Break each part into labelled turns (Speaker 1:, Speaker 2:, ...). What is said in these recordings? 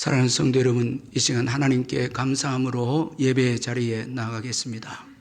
Speaker 1: 사랑하는 성도 여러분, 이 시간 하나님께 감사함으로 예배 자리에 나가겠습니다.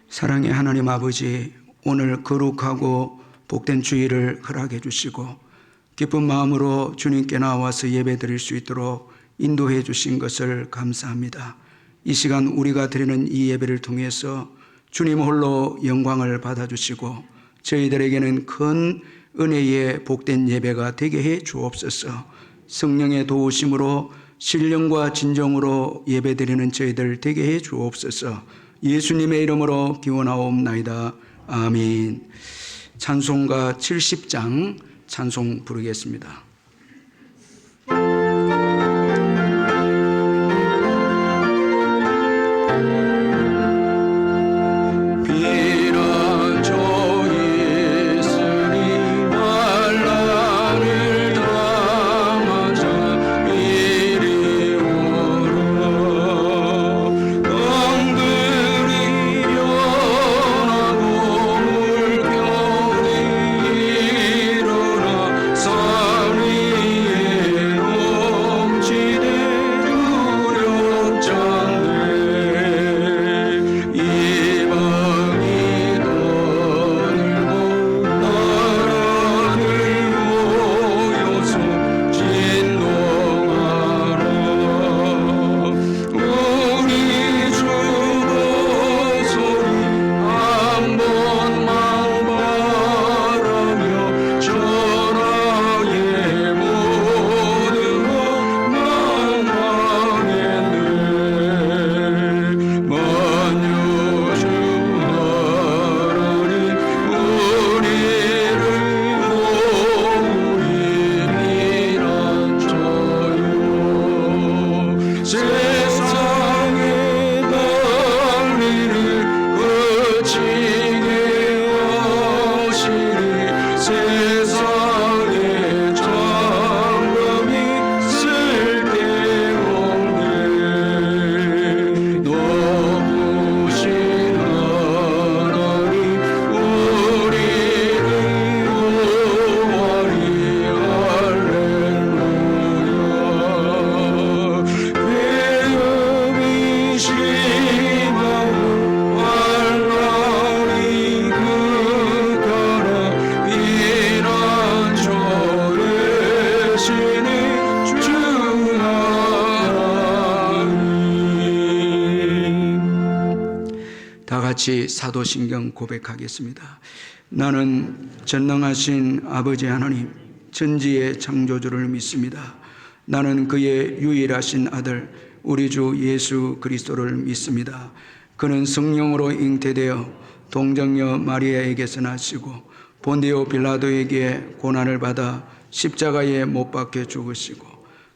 Speaker 1: 사랑의 하나님 아버지, 오늘 거룩하고 복된 주일을 허락해 주시고 기쁜 마음으로 주님께 나와서 예배 드릴 수 있도록 인도해 주신 것을 감사합니다. 이 시간 우리가 드리는 이 예배를 통해서 주님 홀로 영광을 받아주시고 저희들에게는 큰 은혜의 복된 예배가 되게 해 주옵소서. 성령의 도우심으로 신령과 진정으로 예배 드리는 저희들 되게 해 주옵소서. 예수님의 이름으로 기원하옵나이다. 아멘. 찬송가 70장 찬송 부르겠습니다. 같이 사도신경 고백하겠습니다. 나는 전능하신 아버지 하나님 천지의 창조주를 믿습니다. 나는 그의 유일하신 아들 우리 주 예수 그리스도를 믿습니다. 그는 성령으로 잉태되어 동정녀 마리아에게서 나시고 본디오 빌라도에게 고난을 받아 십자가에 못 박혀 죽으시고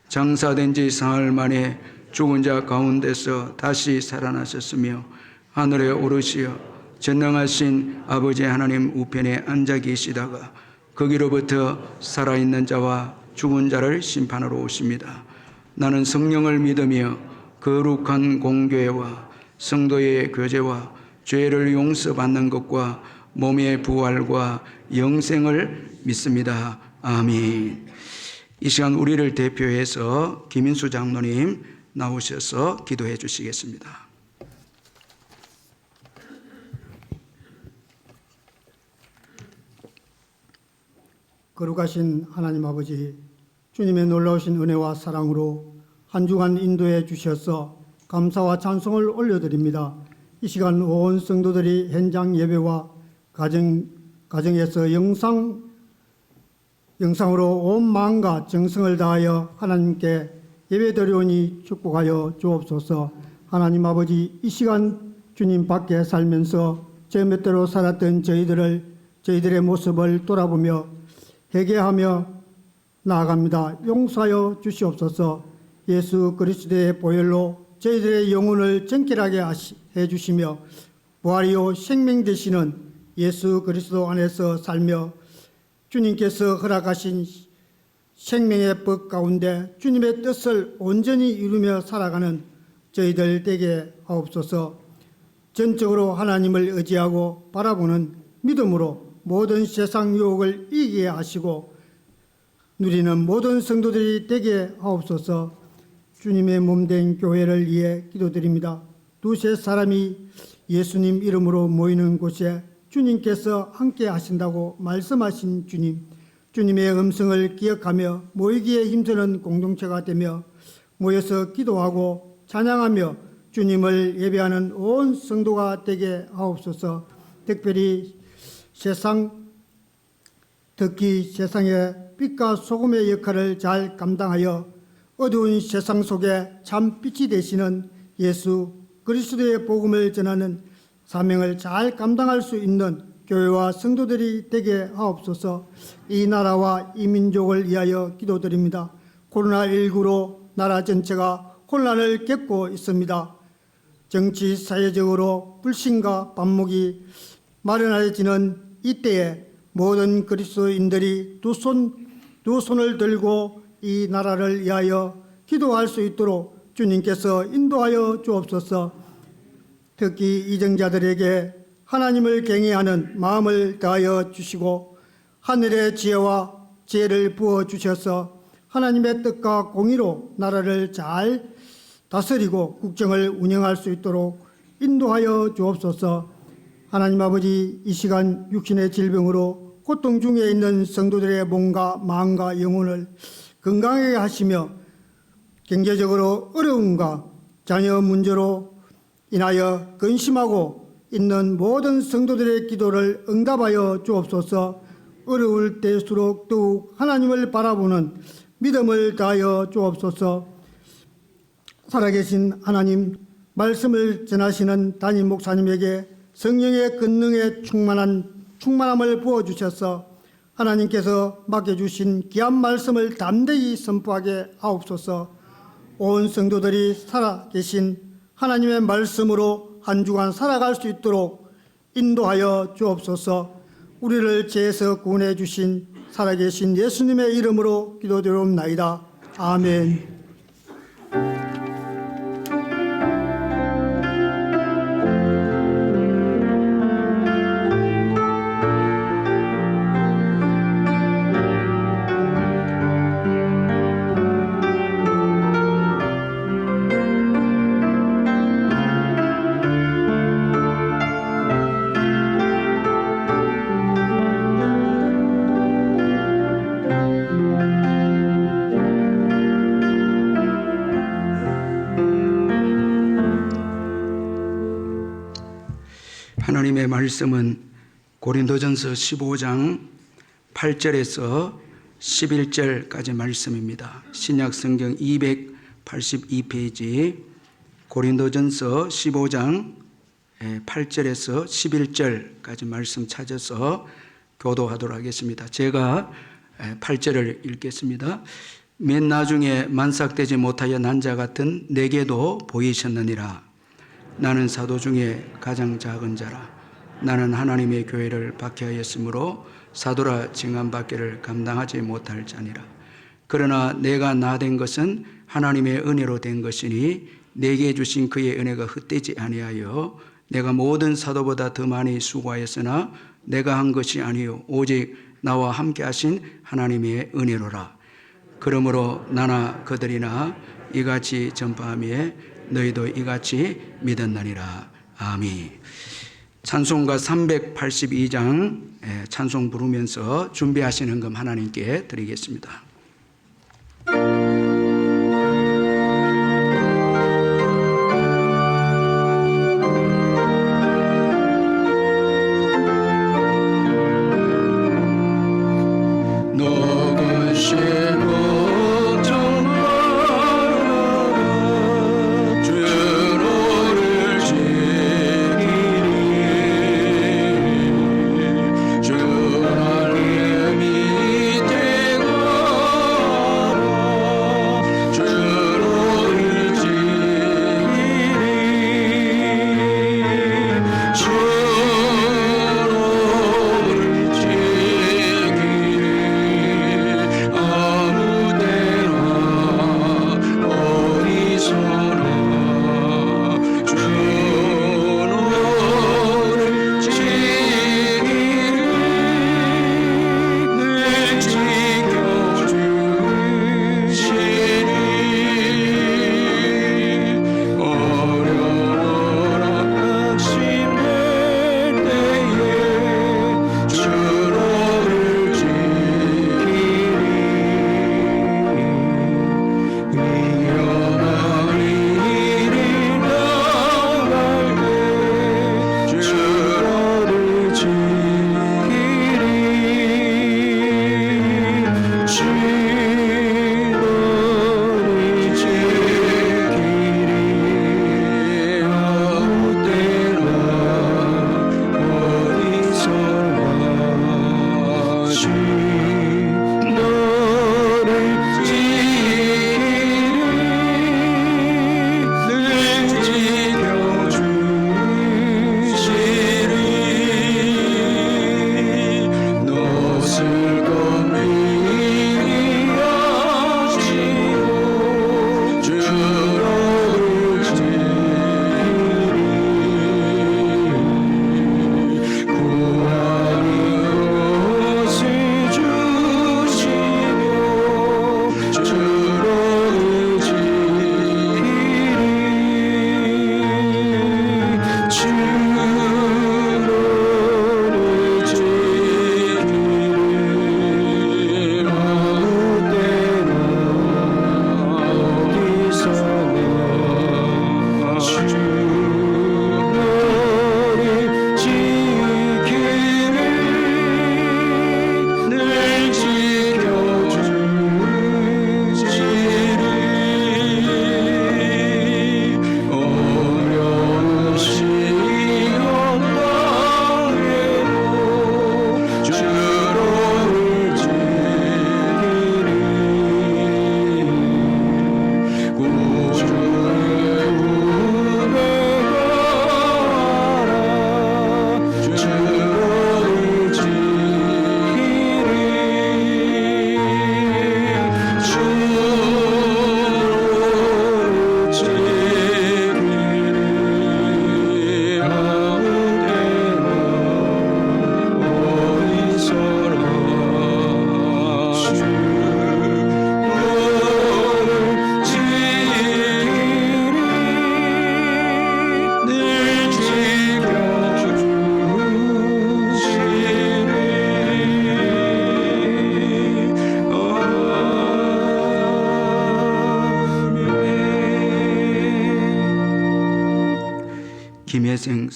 Speaker 1: 장사된 지 사흘 만에 죽은 자 가운데서 다시 살아나셨으며 하늘에 오르시어 전능하신 아버지 하나님 우편에 앉아 계시다가 거기로부터 살아있는 자와 죽은 자를 심판하러 오십니다. 나는 성령을 믿으며 거룩한 공교회와 성도의 교제와 죄를 용서받는 것과 몸의 부활과 영생을 믿습니다. 아멘. 이 시간 우리를 대표해서 김인수 장로님 나오셔서 기도해 주시겠습니다.
Speaker 2: 거룩하신 하나님 아버지, 주님의 놀라우신 은혜와 사랑으로 한 주간 인도해 주셔서 감사와 찬송을 올려드립니다. 이 시간 온 성도들이 현장 예배와 가정에서 영상으로 온 마음과 정성을 다하여 하나님께 예배드리오니 축복하여 주옵소서. 하나님 아버지, 이 시간 주님 밖에 살면서 제 멋대로 살았던 저희들의 모습을 돌아보며 회개하며 나아갑니다. 용서하여 주시옵소서. 예수 그리스도의 보혈로 저희들의 영혼을 정결하게 해주시며 부활이요 생명 되시는 예수 그리스도 안에서 살며 주님께서 허락하신 생명의 법 가운데 주님의 뜻을 온전히 이루며 살아가는 저희들 되게 하옵소서. 전적으로 하나님을 의지하고 바라보는 믿음으로 모든 세상 유혹을 이기게 하시고 누리는 모든 성도들이 되게 하옵소서. 주님의 몸된 교회를 위해 기도드립니다. 두세 사람이 예수님 이름으로 모이는 곳에 주님께서 함께 하신다고 말씀하신 주님, 주님의 음성을 기억하며 모이기에 힘쓰는 공동체가 되며 모여서 기도하고 찬양하며 주님을 예배하는 온 성도가 되게 하옵소서. 특별히 특히 세상의 빛과 소금의 역할을 잘 감당하여 어두운 세상 속에 참 빛이 되시는 예수 그리스도의 복음을 전하는 사명을 잘 감당할 수 있는 교회와 성도들이 되게 하옵소서. 이 나라와 이 민족을 위하여 기도드립니다. 코로나19로 나라 전체가 혼란을 겪고 있습니다. 정치 사회적으로 불신과 반목이 마련해지는 이때에 모든 그리스도인들이 두 손을 들고 이 나라를 위하여 기도할 수 있도록 주님께서 인도하여 주옵소서. 특히 이정자들에게 하나님을 경외하는 마음을 더하여 주시고 하늘의 지혜와 지혜를 부어 주셔서 하나님의 뜻과 공의로 나라를 잘 다스리고 국정을 운영할 수 있도록 인도하여 주옵소서. 하나님 아버지, 이 시간 육신의 질병으로 고통 중에 있는 성도들의 몸과 마음과 영혼을 건강하게 하시며 경제적으로 어려움과 자녀 문제로 인하여 근심하고 있는 모든 성도들의 기도를 응답하여 주옵소서. 어려울 때일수록 더욱 하나님을 바라보는 믿음을 다하여 주옵소서. 살아계신 하나님, 말씀을 전하시는 담임 목사님에게 성령의 권능에 충만함을 부어주셔서 하나님께서 맡겨주신 귀한 말씀을 담대히 선포하게 하옵소서. 온 성도들이 살아계신 하나님의 말씀으로 한 주간 살아갈 수 있도록 인도하여 주옵소서. 우리를 죄에서 구원해 주신 살아계신 예수님의 이름으로 기도드리옵나이다. 아멘.
Speaker 1: 하나님의 말씀은 고린도전서 15장 8절에서 11절까지 말씀입니다. 신약 성경 282페이지 고린도전서 15장 8절에서 11절까지 말씀 찾아서 교도하도록 하겠습니다. 제가 8절을 읽겠습니다. 맨 나중에 만삭되지 못하여 난 자 같은 내게도 보이셨느니라. 나는 사도 중에 가장 작은 자라. 나는 하나님의 교회를 박해하였으므로 사도라 징함받기를 감당하지 못할 자니라. 그러나 내가 나 된 것은 하나님의 은혜로 된 것이니 내게 주신 그의 은혜가 헛되지 아니하여 내가 모든 사도보다 더 많이 수고하였으나 내가 한 것이 아니요 오직 나와 함께 하신 하나님의 은혜로라. 그러므로 나나 그들이나 이같이 전파하며 너희도 이같이 믿었나니라. 아멘. 찬송가 382장 찬송 부르면서 준비하신 헌금 하나님께 드리겠습니다.
Speaker 3: 주 하나님이 되고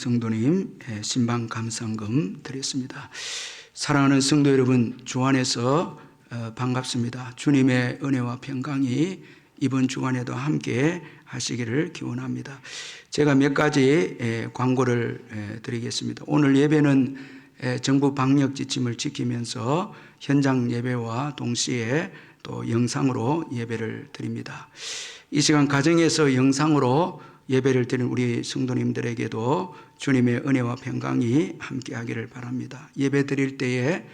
Speaker 1: 성도님 신방 감상금 드렸습니다. 사랑하는 성도 여러분, 주 안에서 반갑습니다. 주님의 은혜와 평강이 이번 주간에도 함께 하시기를 기원합니다. 제가 몇 가지 광고를 드리겠습니다. 오늘 예배는 정부 방역 지침을 지키면서 현장 예배와 동시에 또 영상으로 예배를 드립니다. 이 시간 가정에서 영상으로 예배를 드리는 우리 성도님들에게도 주님의 은혜와 평강이 함께하기를 바랍니다. 예배 드릴 때에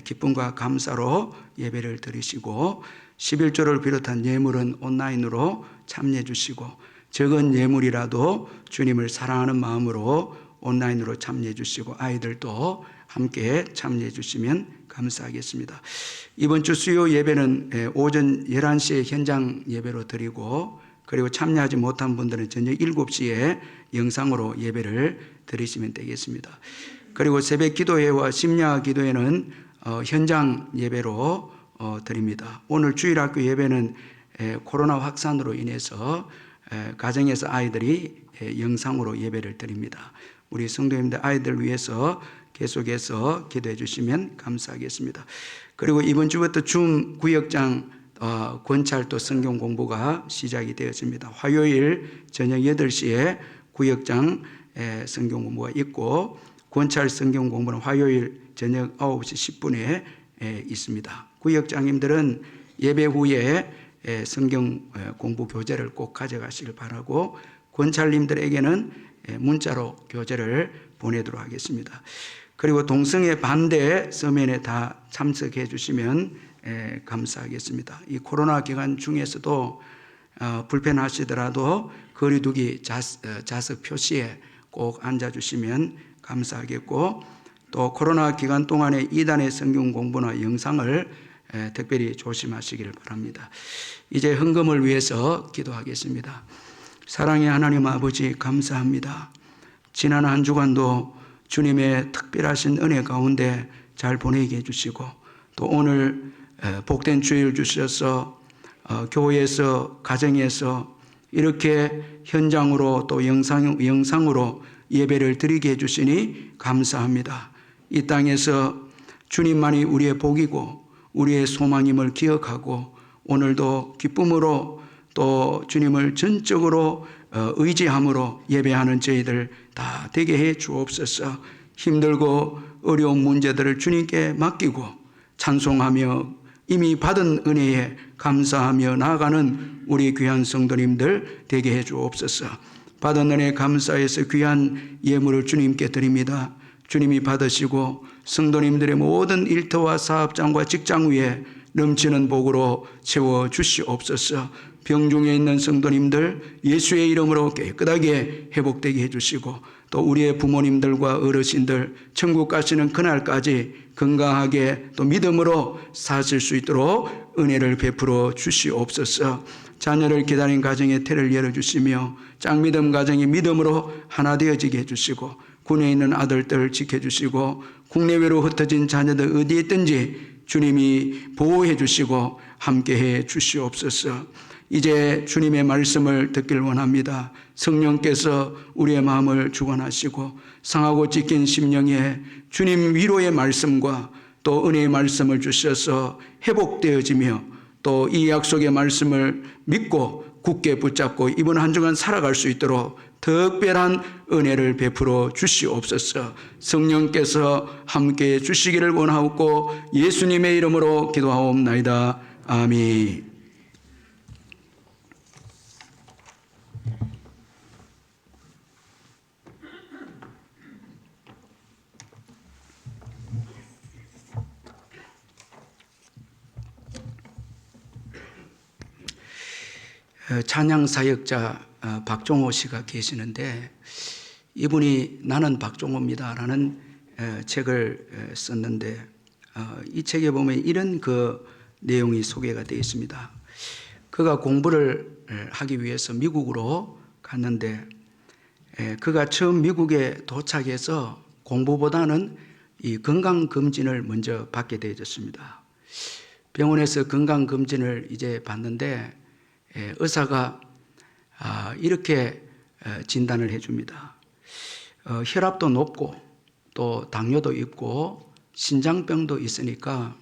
Speaker 1: 기쁨과 감사로 예배를 드리시고 11조를 비롯한 예물은 온라인으로 참여해 주시고 적은 예물이라도 주님을 사랑하는 마음으로 온라인으로 참여해 주시고 아이들도 함께 참여해 주시면 감사하겠습니다. 이번 주 수요 예배는 오전 11시에 현장 예배로 드리고 그리고 참여하지 못한 분들은 저녁 7시에 영상으로 예배를 드리시면 되겠습니다. 그리고 새벽 기도회와 심야 기도회는 현장 예배로 드립니다. 오늘 주일학교 예배는 코로나 확산으로 인해서 가정에서 아이들이 영상으로 예배를 드립니다. 우리 성도님들 아이들 위해서 계속해서 기도해 주시면 감사하겠습니다. 그리고 이번 주부터 줌 구역장 권찰도 성경 공부가 시작이 되었습니다. 화요일 저녁 8시에 구역장 성경 공부가 있고 권찰 성경 공부는 화요일 저녁 9시 10분에 있습니다. 구역장님들은 예배 후에 성경 공부 교재를 꼭 가져가시길 바라고 권찰님들에게는 문자로 교재를 보내도록 하겠습니다. 그리고 동성애 반대 서면에 다 참석해 주시면 감사하겠습니다. 이 코로나 기간 중에서도 불편하시더라도 거리두기 좌석 표시에 꼭 앉아주시면 감사하겠고 또 코로나 기간 동안에 이단의 성경 공부나 영상을 특별히 조심하시기를 바랍니다. 이제 헌금을 위해서 기도하겠습니다. 사랑의 하나님 아버지 감사합니다. 지난 한 주간도 주님의 특별하신 은혜 가운데 잘 보내게 해주시고 또 오늘 복된 주일 주셔서 교회에서 가정에서 이렇게 현장으로 또 영상으로 예배를 드리게 해주시니 감사합니다. 이 땅에서 주님만이 우리의 복이고 우리의 소망임을 기억하고 오늘도 기쁨으로 또 주님을 전적으로 의지함으로 예배하는 저희들 다 되게 해 주옵소서. 힘들고 어려운 문제들을 주님께 맡기고 찬송하며 이미 받은 은혜에 감사하며 나아가는 우리 귀한 성도님들 되게 해 주옵소서. 받은 은혜 감사해서 귀한 예물을 주님께 드립니다. 주님이 받으시고 성도님들의 모든 일터와 사업장과 직장 위에 넘치는 복으로 채워 주시옵소서. 병중에 있는 성도님들 예수의 이름으로 깨끗하게 회복되게 해주시고 또 우리의 부모님들과 어르신들 천국 가시는 그날까지 건강하게 또 믿음으로 사실 수 있도록 은혜를 베풀어 주시옵소서. 자녀를 기다린 가정에 태를 열어주시며 짱믿음 가정이 믿음으로 하나 되어지게 해주시고 군에 있는 아들들 지켜주시고 국내외로 흩어진 자녀들 어디에 있든지 주님이 보호해 주시고 함께해 주시옵소서. 이제 주님의 말씀을 듣길 원합니다. 성령께서 우리의 마음을 주관하시고 상하고 찢긴 심령에 주님 위로의 말씀과 또 은혜의 말씀을 주셔서 회복되어지며 또 이 약속의 말씀을 믿고 굳게 붙잡고 이번 한 주간 살아갈 수 있도록 특별한 은혜를 베풀어 주시옵소서. 성령께서 함께해 주시기를 원하옵고 예수님의 이름으로 기도하옵나이다. 아멘. 찬양사역자 박종호 씨가 계시는데 이분이 나는 박종호입니다라는 책을 썼는데 이 책에 보면 이런 내용이 소개가 되어 있습니다. 그가 공부를 하기 위해서 미국으로 갔는데 그가 처음 미국에 도착해서 공부보다는 이 건강검진을 먼저 받게 되어졌습니다. 병원에서 건강검진을 이제 받는데 의사가 이렇게 진단을 해줍니다. 혈압도 높고 또 당뇨도 있고 신장병도 있으니까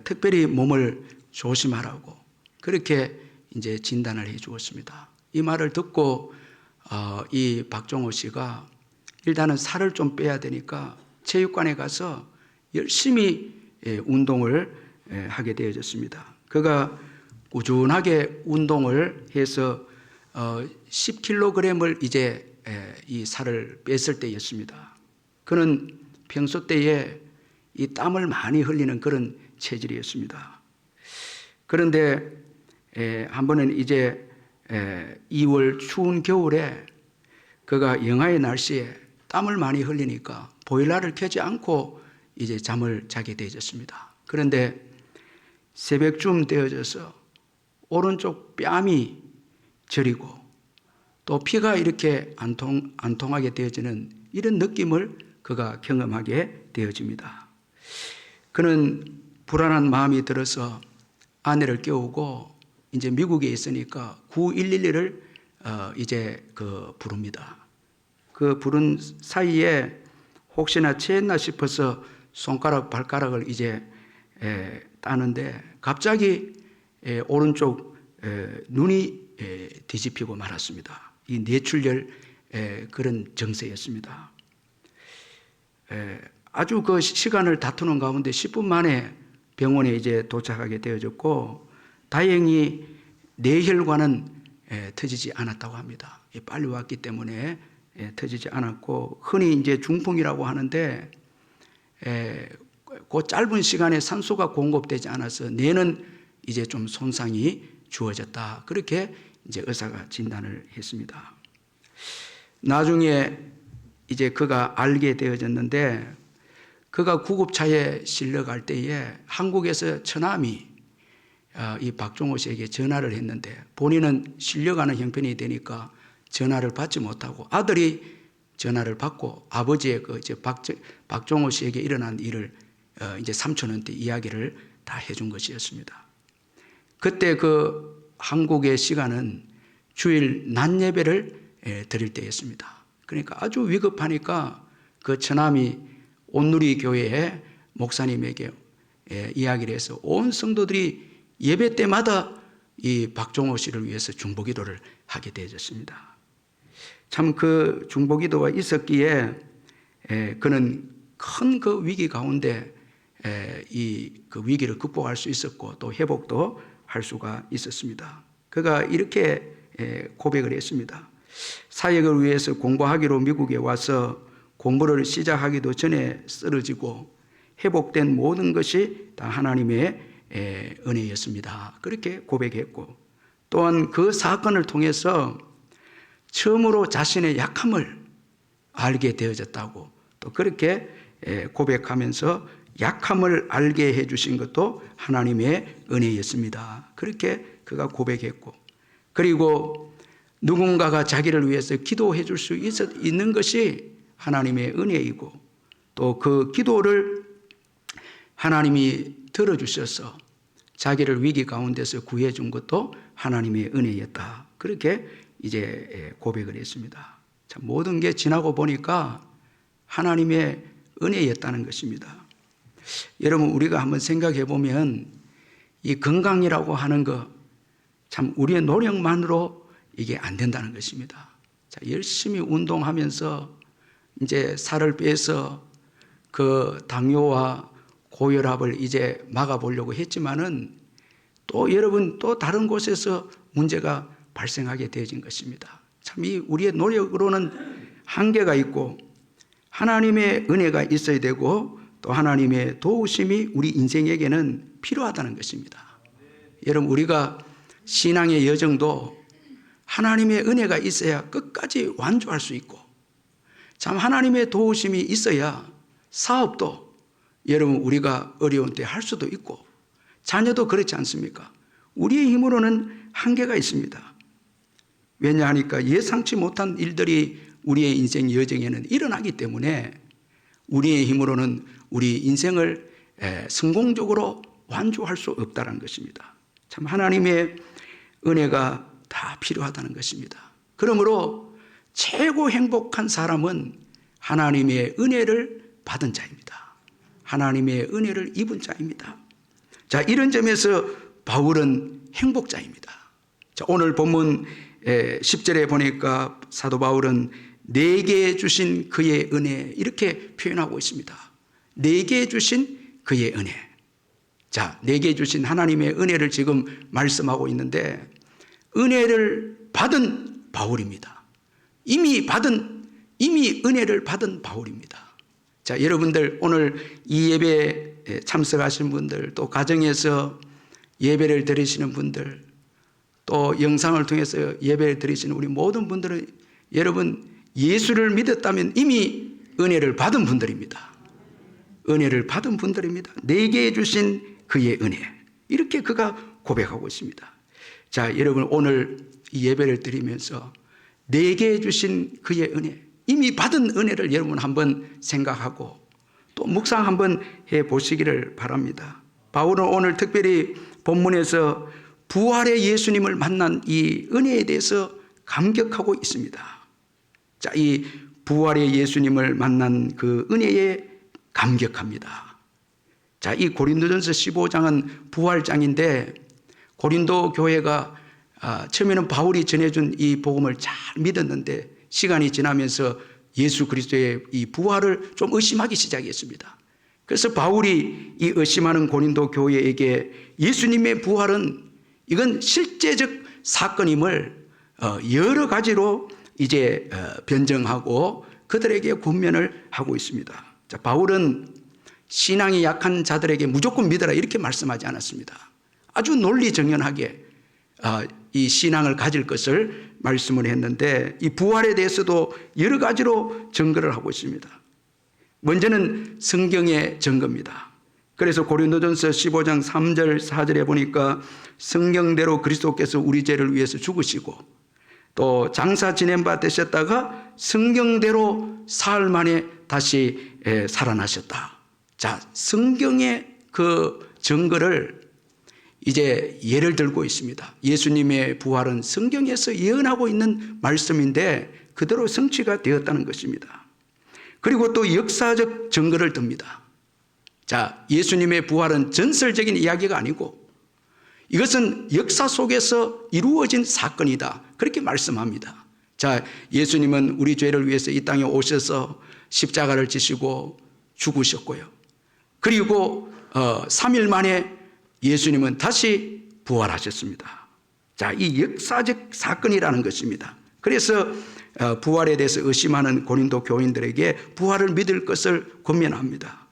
Speaker 1: 특별히 몸을 조심하라고 그렇게 이제 진단을 해 주었습니다. 이 말을 듣고 이 박종호 씨가 일단은 살을 좀 빼야 되니까 체육관에 가서 열심히 운동을 하게 되어졌습니다. 그가 꾸준하게 운동을 해서 10kg을 이제 이 살을 뺐을 때였습니다. 그는 평소 때에 이 땀을 많이 흘리는 그런 체질이었습니다. 그런데 한 번은 이제 2월 추운 겨울에 그가 영하의 날씨에 땀을 많이 흘리니까 보일러를 켜지 않고 이제 잠을 자게 되어졌습니다. 그런데 새벽쯤 되어져서 오른쪽 뺨이 저리고 또 피가 이렇게 안 통하게 되어지는 이런 느낌을 그가 경험하게 되어집니다. 그는 불안한 마음이 들어서 아내를 깨우고 이제 미국에 있으니까 9111을 이제 부릅니다. 그 부른 사이에 혹시나 체했나 싶어서 손가락 발가락을 이제 따는데 갑자기 오른쪽 눈이 뒤집히고 말았습니다. 이 뇌출혈 그런 증세였습니다. 아주 그 시간을 다투는 가운데 10분 만에 병원에 이제 도착하게 되어졌고 다행히 뇌혈관은 터지지 않았다고 합니다. 빨리 왔기 때문에 터지지 않았고 흔히 이제 중풍이라고 하는데 그 짧은 시간에 산소가 공급되지 않아서 뇌는 이제 좀 손상이 주어졌다. 그렇게 이제 의사가 진단을 했습니다. 나중에 이제 그가 알게 되어졌는데 그가 구급차에 실려갈 때에 한국에서 처남이 이 박종호 씨에게 전화를 했는데 본인은 실려가는 형편이 되니까 전화를 받지 못하고 아들이 전화를 받고 아버지의 박종호 씨에게 일어난 일을 이제 삼촌한테 이야기를 다 해준 것이었습니다. 그때 그 한국의 시간은 주일 낮 예배를 드릴 때였습니다. 그러니까 아주 위급하니까 그 처남이 온누리 교회의 목사님에게 이야기를 해서 온 성도들이 예배 때마다 이 박종호 씨를 위해서 중보기도를 하게 되어졌습니다. 참 그 중보기도가 있었기에 그는 큰 그 위기 가운데 이 그 위기를 극복할 수 있었고 또 회복도 할 수가 있었습니다. 그가 이렇게 고백을 했습니다. 사역을 위해서 공부하기로 미국에 와서 공부를 시작하기도 전에 쓰러지고 회복된 모든 것이 다 하나님의 은혜였습니다. 그렇게 고백했고 또한 그 사건을 통해서 처음으로 자신의 약함을 알게 되어졌다고 또 그렇게 고백하면서 약함을 알게 해주신 것도 하나님의 은혜였습니다. 그렇게 그가 고백했고 그리고 누군가가 자기를 위해서 기도해 줄 수 있는 것이 하나님의 은혜이고 또 그 기도를 하나님이 들어주셔서 자기를 위기 가운데서 구해 준 것도 하나님의 은혜였다. 그렇게 이제 고백을 했습니다. 참 모든 게 지나고 보니까 하나님의 은혜였다는 것입니다. 여러분 우리가 한번 생각해 보면 이 건강이라고 하는 거 참 우리의 노력만으로 이게 안 된다는 것입니다. 자, 열심히 운동하면서 이제 살을 빼서 그 당뇨와 고혈압을 이제 막아보려고 했지만은 또 여러분 또 다른 곳에서 문제가 발생하게 되어진 것입니다. 참 이 우리의 노력으로는 한계가 있고 하나님의 은혜가 있어야 되고 또 하나님의 도우심이 우리 인생에게는 필요하다는 것입니다. 여러분 우리가 신앙의 여정도 하나님의 은혜가 있어야 끝까지 완주할 수 있고 참 하나님의 도우심이 있어야 사업도 여러분 우리가 어려운 때 할 수도 있고 자녀도 그렇지 않습니까? 우리의 힘으로는 한계가 있습니다. 왜냐하니까 예상치 못한 일들이 우리의 인생 여정에는 일어나기 때문에 우리의 힘으로는 우리 인생을 성공적으로 완주할 수 없다는 것입니다. 참 하나님의 은혜가 다 필요하다는 것입니다. 그러므로 최고 행복한 사람은 하나님의 은혜를 받은 자입니다. 하나님의 은혜를 입은 자입니다. 자, 이런 점에서 바울은 행복자입니다. 자, 오늘 본문 10절에 보니까 사도 바울은 내게 주신 그의 은혜 이렇게 표현하고 있습니다. 내게 주신 그의 은혜. 자, 내게 주신 하나님의 은혜를 지금 말씀하고 있는데 은혜를 받은 바울입니다. 이미 은혜를 받은 바울입니다. 자, 여러분들 오늘 이 예배에 참석하신 분들, 또 가정에서 예배를 드리시는 분들, 또 영상을 통해서 예배를 드리시는 우리 모든 분들은 여러분 예수를 믿었다면 이미 은혜를 받은 분들입니다. 은혜를 받은 분들입니다. 내게 주신 그의 은혜. 이렇게 그가 고백하고 있습니다. 자, 여러분 오늘 이 예배를 드리면서 내게 주신 그의 은혜, 이미 받은 은혜를 여러분 한번 생각하고 또 묵상 한번 해 보시기를 바랍니다. 바울은 오늘 특별히 본문에서 부활의 예수님을 만난 이 은혜에 대해서 감격하고 있습니다. 자, 이 부활의 예수님을 만난 그 은혜에 감격합니다. 자, 이 고린도전서 15장은 부활장인데 고린도 교회가 처음에는 바울이 전해준 이 복음을 잘 믿었는데 시간이 지나면서 예수 그리스도의 이 부활을 좀 의심하기 시작했습니다. 그래서 바울이 이 의심하는 고린도 교회에게 예수님의 부활은 이건 실제적 사건임을 여러 가지로 이제 변정하고 그들에게 권면을 하고 있습니다. 자, 바울은 신앙이 약한 자들에게 무조건 믿어라 이렇게 말씀하지 않았습니다. 아주 논리정연하게 이 신앙을 가질 것을 말씀을 했는데 이 부활에 대해서도 여러 가지로 증거를 하고 있습니다. 먼저는 성경의 증거입니다. 그래서 고린도전서 15장 3절 4절에 보니까 성경대로 그리스도께서 우리 죄를 위해서 죽으시고 또 장사 지낸 바 되셨다가 성경대로 사흘 만에 다시 살아나셨다. 자, 성경의 그 증거를 이제 예를 들고 있습니다. 예수님의 부활은 성경에서 예언하고 있는 말씀인데 그대로 성취가 되었다는 것입니다. 그리고 또 역사적 증거를 듭니다. 자, 예수님의 부활은 전설적인 이야기가 아니고 이것은 역사 속에서 이루어진 사건이다. 그렇게 말씀합니다. 자, 예수님은 우리 죄를 위해서 이 땅에 오셔서 십자가를 지시고 죽으셨고요. 그리고 3일 만에 예수님은 다시 부활하셨습니다. 자, 이 역사적 사건이라는 것입니다. 그래서 부활에 대해서 의심하는 고린도 교인들에게 부활을 믿을 것을 권면합니다.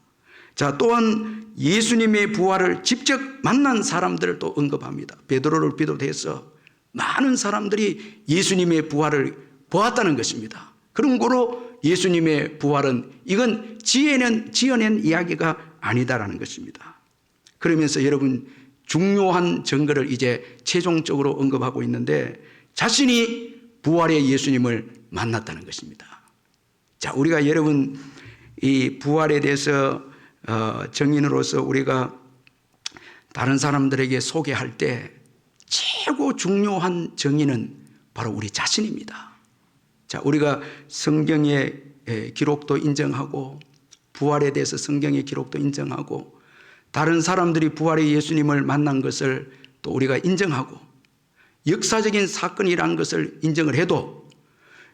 Speaker 1: 자, 또한 예수님의 부활을 직접 만난 사람들을 또 언급합니다. 베드로를 비롯해서 많은 사람들이 예수님의 부활을 보았다는 것입니다. 그런 거로 예수님의 부활은 이건 지어낸 이야기가 아니다라는 것입니다. 그러면서 여러분 중요한 증거를 이제 최종적으로 언급하고 있는데 자신이 부활의 예수님을 만났다는 것입니다. 자, 우리가 여러분 이 부활에 대해서 증인으로서 우리가 다른 사람들에게 소개할 때 최고 중요한 증인은 바로 우리 자신입니다. 자, 우리가 성경의 기록도 인정하고 부활에 대해서 성경의 기록도 인정하고 다른 사람들이 부활의 예수님을 만난 것을 또 우리가 인정하고 역사적인 사건이라는 것을 인정을 해도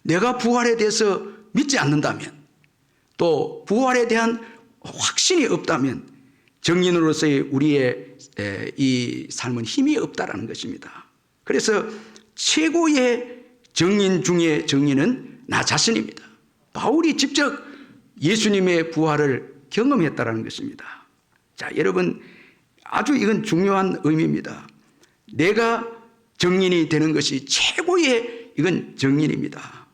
Speaker 1: 내가 부활에 대해서 믿지 않는다면 또 부활에 대한 확신이 없다면 증인으로서의 우리의 이 삶은 힘이 없다라는 것입니다. 그래서 최고의 증인 중의 증인은 나 자신입니다. 바울이 직접 예수님의 부활을 경험했다라는 것입니다. 자, 여러분 아주 이건 중요한 의미입니다. 내가 증인이 되는 것이 최고의 이건 증인입니다.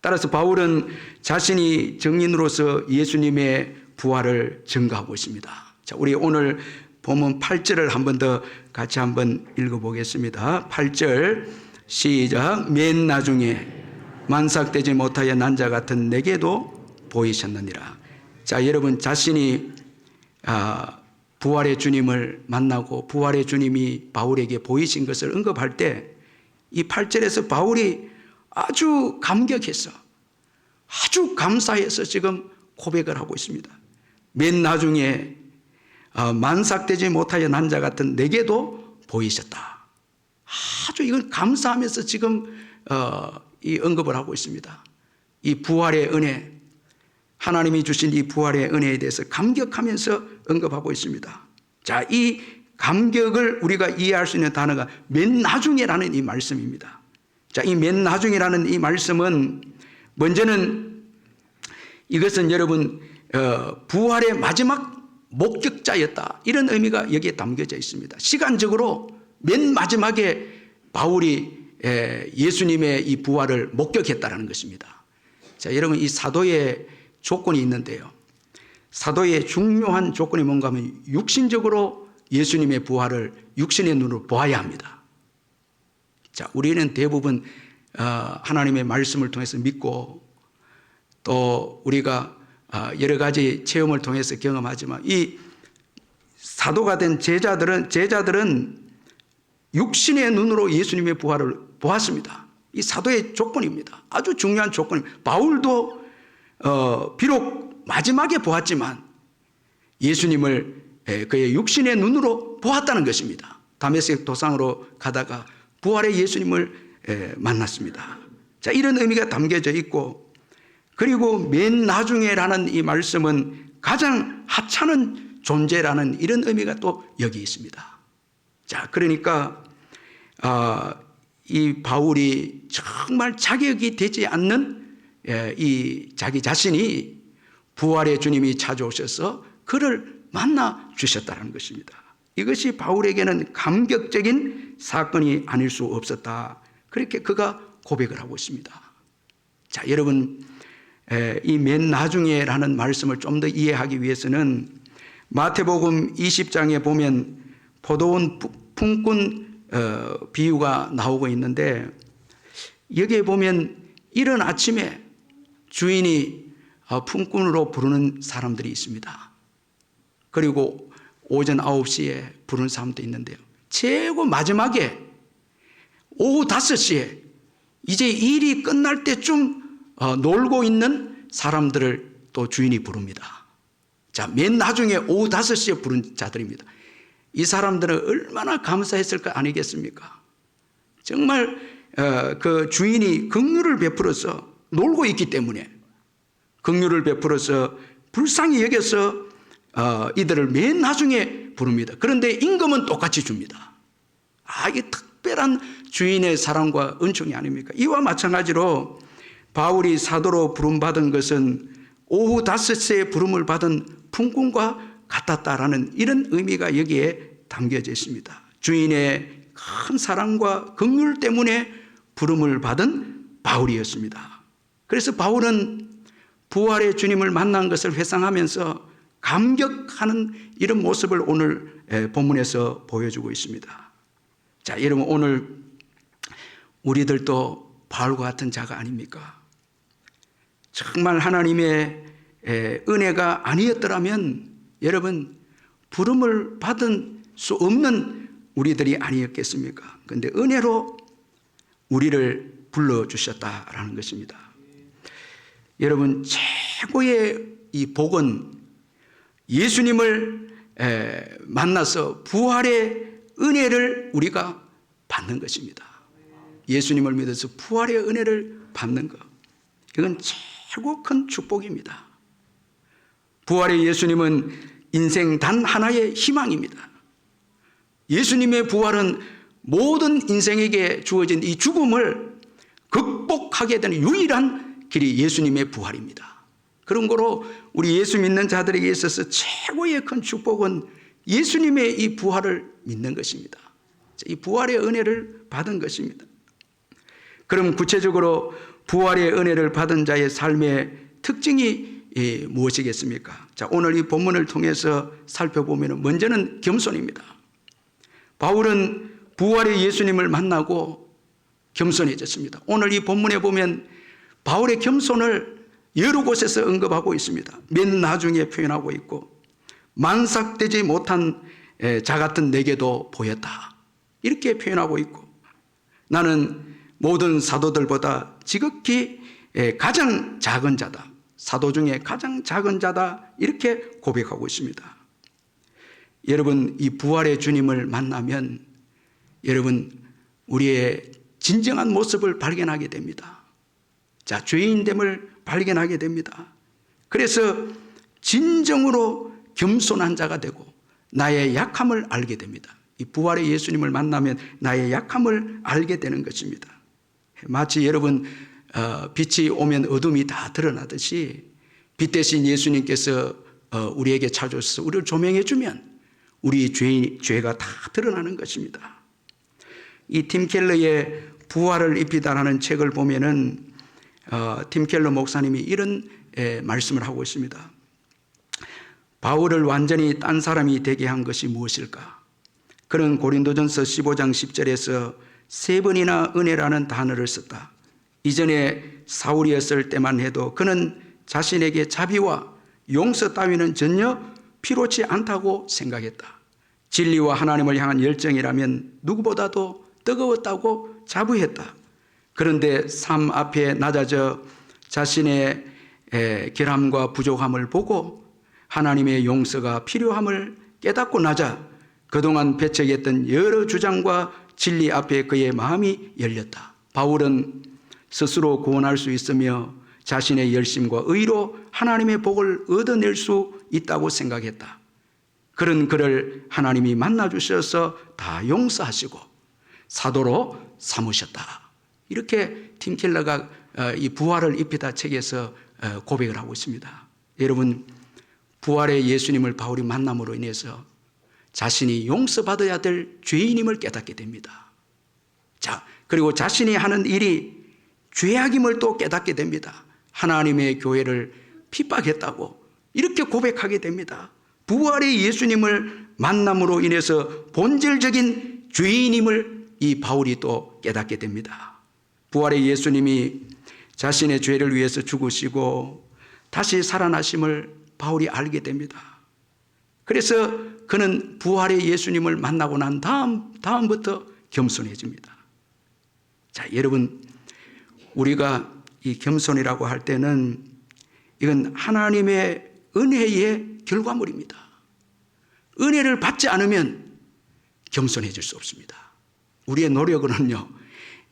Speaker 1: 따라서 바울은 자신이 증인으로서 예수님의 부활을 증거하고 있습니다. 자, 우리 오늘 본문 8절을 한 번 더 같이 한번 읽어보겠습니다. 8절 시작. 맨 나중에 만삭되지 못하여 난 자 같은 내게도 보이셨느니라. 자, 여러분 자신이 부활의 주님을 만나고 부활의 주님이 바울에게 보이신 것을 언급할 때 이 8절에서 바울이 아주 감격해서 아주 감사해서 지금 고백을 하고 있습니다. 맨 나중에 만삭되지 못하여 난 자 같은 내게도 보이셨다. 아주 이건 감사하면서 지금 이 언급을 하고 있습니다. 이 부활의 은혜, 하나님이 주신 이 부활의 은혜에 대해서 감격하면서 언급하고 있습니다. 자, 이 감격을 우리가 이해할 수 있는 단어가 맨 나중에라는 이 말씀입니다. 자, 이 맨 나중에라는 이 말씀은 먼저는 이것은 여러분 부활의 마지막 목격자였다, 이런 의미가 여기에 담겨져 있습니다. 시간적으로 맨 마지막에 바울이 예수님의 이 부활을 목격했다는 것입니다. 자, 여러분, 이 사도의 조건이 있는데요, 사도의 중요한 조건이 뭔가 하면 육신적으로 예수님의 부활을 육신의 눈으로 보아야 합니다. 자, 우리는 대부분 하나님의 말씀을 통해서 믿고 또 우리가 여러 가지 체험을 통해서 경험하지만 이 사도가 된 제자들은 육신의 눈으로 예수님의 부활을 보았습니다. 이 사도의 조건입니다. 아주 중요한 조건입니다. 바울도 비록 마지막에 보았지만 예수님을 그의 육신의 눈으로 보았다는 것입니다. 다메섹 도상으로 가다가 부활의 예수님을 만났습니다. 자, 이런 의미가 담겨져 있고, 그리고 맨 나중에라는 이 말씀은 가장 하찮은 존재라는 이런 의미가 또 여기 있습니다. 자, 그러니까 이 바울이 정말 자격이 되지 않는 이 자기 자신이 부활의 주님이 찾아오셔서 그를 만나 주셨다는 것입니다. 이것이 바울에게는 감격적인 사건이 아닐 수 없었다, 그렇게 그가 고백을 하고 있습니다. 자, 여러분, 이 맨 나중에라는 말씀을 좀 더 이해하기 위해서는 마태복음 20장에 보면 포도원 품꾼 비유가 나오고 있는데, 여기에 보면 이른 아침에 주인이 품꾼으로 부르는 사람들이 있습니다. 그리고 오전 9시에 부르는 사람도 있는데요, 최고 마지막에 오후 5시에 이제 일이 끝날 때쯤 놀고 있는 사람들을 또 주인이 부릅니다. 자, 맨 나중에 오후 5시에 부른 자들입니다. 이 사람들은 얼마나 감사했을까 아니겠습니까? 정말 그 주인이 긍휼을 베풀어서 놀고 있기 때문에 긍휼을 베풀어서 불쌍히 여겨서 이들을 맨 나중에 부릅니다. 그런데 임금은 똑같이 줍니다. 이게 특별한 주인의 사랑과 은총이 아닙니까? 이와 마찬가지로 바울이 사도로 부름받은 것은 오후 5시에 부름을 받은 품꾼과 같았다라는 이런 의미가 여기에 담겨져 있습니다. 주인의 큰 사랑과 긍휼 때문에 부름을 받은 바울이었습니다. 그래서 바울은 부활의 주님을 만난 것을 회상하면서 감격하는 이런 모습을 오늘 본문에서 보여주고 있습니다. 자, 여러분, 오늘 우리들도 바울과 같은 자가 아닙니까? 정말 하나님의 은혜가 아니었더라면 여러분, 부름을 받은 수 없는 우리들이 아니었겠습니까? 그런데 은혜로 우리를 불러주셨다라는 것입니다. 여러분, 최고의 이 복은 예수님을 만나서 부활의 은혜를 우리가 받는 것입니다. 예수님을 믿어서 부활의 은혜를 받는 것, 이건 최고 큰 축복입니다. 부활의 예수님은 인생 단 하나의 희망입니다. 예수님의 부활은 모든 인생에게 주어진 이 죽음을 극복하게 되는 유일한 길이 예수님의 부활입니다. 그런 거로 우리 예수 믿는 자들에게 있어서 최고의 큰 축복은 예수님의 이 부활을 믿는 것입니다. 이 부활의 은혜를 받은 것입니다. 그럼 구체적으로 부활의 은혜를 받은 자의 삶의 특징이 무엇이겠습니까? 자, 오늘 이 본문을 통해서 살펴보면 먼저는 겸손입니다. 바울은 부활의 예수님을 만나고 겸손해졌습니다. 오늘 이 본문에 보면 바울의 겸손을 여러 곳에서 언급하고 있습니다. 맨 나중에 표현하고 있고, 만삭되지 못한 자 같은 내게도 보였다, 이렇게 표현하고 있고, 나는 모든 사도들보다 지극히 가장 작은 자다. 사도 중에 가장 작은 자다. 이렇게 고백하고 있습니다. 여러분, 이 부활의 주님을 만나면 여러분, 우리의 진정한 모습을 발견하게 됩니다. 자, 죄인됨을 발견하게 됩니다. 그래서 진정으로 겸손한 자가 되고 나의 약함을 알게 됩니다. 이 부활의 예수님을 만나면 나의 약함을 알게 되는 것입니다. 마치 여러분, 빛이 오면 어둠이 다 드러나듯이 빛 대신 예수님께서 우리에게 찾아오셔서 우리를 조명해 주면 우리 죄가 다 드러나는 것입니다. 이 팀 켈러의 부활을 입히다라는 책을 보면은 팀 켈러 목사님이 이런 말씀을 하고 있습니다. 바울을 완전히 딴 사람이 되게 한 것이 무엇일까? 그는 고린도전서 15장 10절에서 3번이나 은혜라는 단어를 썼다. 이전에 사울이었을 때만 해도 그는 자신에게 자비와 용서 따위는 전혀 필요치 않다고 생각했다. 진리와 하나님을 향한 열정이라면 누구보다도 뜨거웠다고 자부했다. 그런데 삶 앞에 낮아져 자신의 결함과 부족함을 보고 하나님의 용서가 필요함을 깨닫고 나자 그동안 배척했던 여러 주장과 진리 앞에 그의 마음이 열렸다. 바울은 스스로 구원할 수 있으며 자신의 열심과 의로 하나님의 복을 얻어낼 수 있다고 생각했다. 그런 그를 하나님이 만나주셔서 다 용서하시고 사도로 삼으셨다. 이렇게 팀 켈러가 이 부활을 입히다 책에서 고백을 하고 있습니다. 여러분, 부활의 예수님을 바울이 만남으로 인해서 자신이 용서받아야 될 죄인임을 깨닫게 됩니다. 자, 그리고 자신이 하는 일이 죄악임을 또 깨닫게 됩니다. 하나님의 교회를 핍박했다고 이렇게 고백하게 됩니다. 부활의 예수님을 만남으로 인해서 본질적인 죄인임을 이 바울이 또 깨닫게 됩니다. 부활의 예수님이 자신의 죄를 위해서 죽으시고 다시 살아나심을 바울이 알게 됩니다. 그래서 그는 부활의 예수님을 만나고 난 다음부터 겸손해집니다. 자, 여러분, 우리가 이 겸손이라고 할 때는 이건 하나님의 은혜의 결과물입니다. 은혜를 받지 않으면 겸손해질 수 없습니다. 우리의 노력으로는요,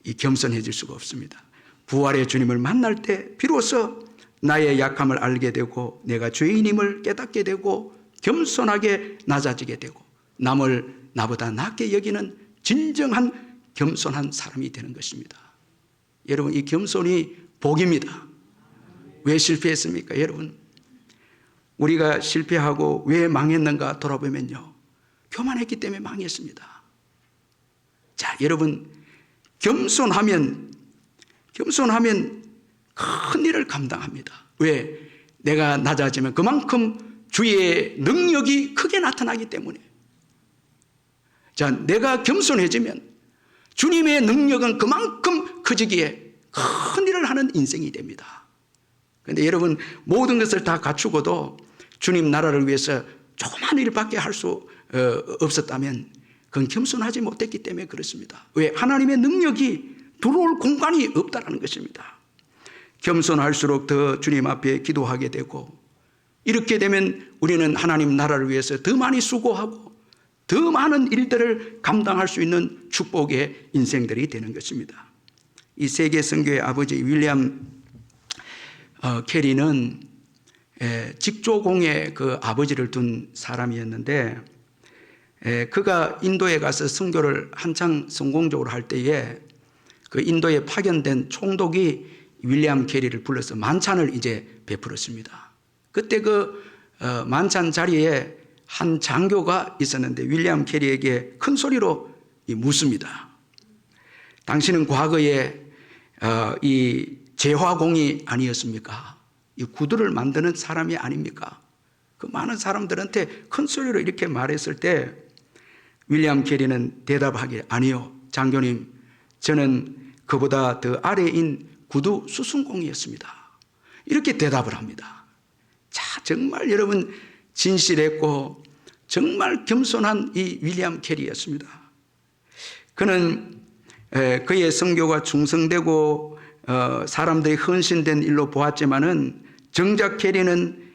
Speaker 1: 이 겸손해질 수가 없습니다. 부활의 주님을 만날 때 비로소 나의 약함을 알게 되고 내가 죄인임을 깨닫게 되고 겸손하게 낮아지게 되고 남을 나보다 낮게 여기는 진정한 겸손한 사람이 되는 것입니다. 여러분, 이 겸손이 복입니다. 왜 실패했습니까? 여러분, 우리가 실패하고 왜 망했는가 돌아보면요, 교만했기 때문에 망했습니다. 자, 여러분, 겸손하면 큰 일을 감당합니다. 왜? 내가 낮아지면 그만큼 주의 능력이 크게 나타나기 때문에. 자, 내가 겸손해지면 주님의 능력은 그만큼 커지기에 큰 일을 하는 인생이 됩니다. 그런데 여러분, 모든 것을 다 갖추고도 주님 나라를 위해서 조그만 일밖에 할 수 없었다면 그건 겸손하지 못했기 때문에 그렇습니다. 왜? 하나님의 능력이 들어올 공간이 없다는 것입니다. 겸손할수록 더 주님 앞에 기도하게 되고, 이렇게 되면 우리는 하나님 나라를 위해서 더 많이 수고하고 더 많은 일들을 감당할 수 있는 축복의 인생들이 되는 것입니다. 이 세계 선교의 아버지 윌리엄 캐리는 직조공의 그 아버지를 둔 사람이었는데, 그가 인도에 가서 선교를 한창 성공적으로 할 때에 그 인도에 파견된 총독이 윌리엄 캐리를 불러서 만찬을 이제 베풀었습니다. 그때 그 만찬 자리에 한 장교가 있었는데 윌리엄 캐리에게 큰 소리로 묻습니다. 당신은 과거에 이 재화공이 아니었습니까? 이 구두를 만드는 사람이 아닙니까? 그 많은 사람들한테 큰 소리로 이렇게 말했을 때 윌리엄 캐리는 대답하기를, 아니요, 장교님, 저는 그보다 더 아래인 구두 수순공이었습니다. 이렇게 대답을 합니다. 자, 정말 여러분 진실했고 정말 겸손한 이 윌리엄 캐리였습니다. 그는 그의 선교가 충성되고 사람들이 헌신된 일로 보았지만은 정작 캐리는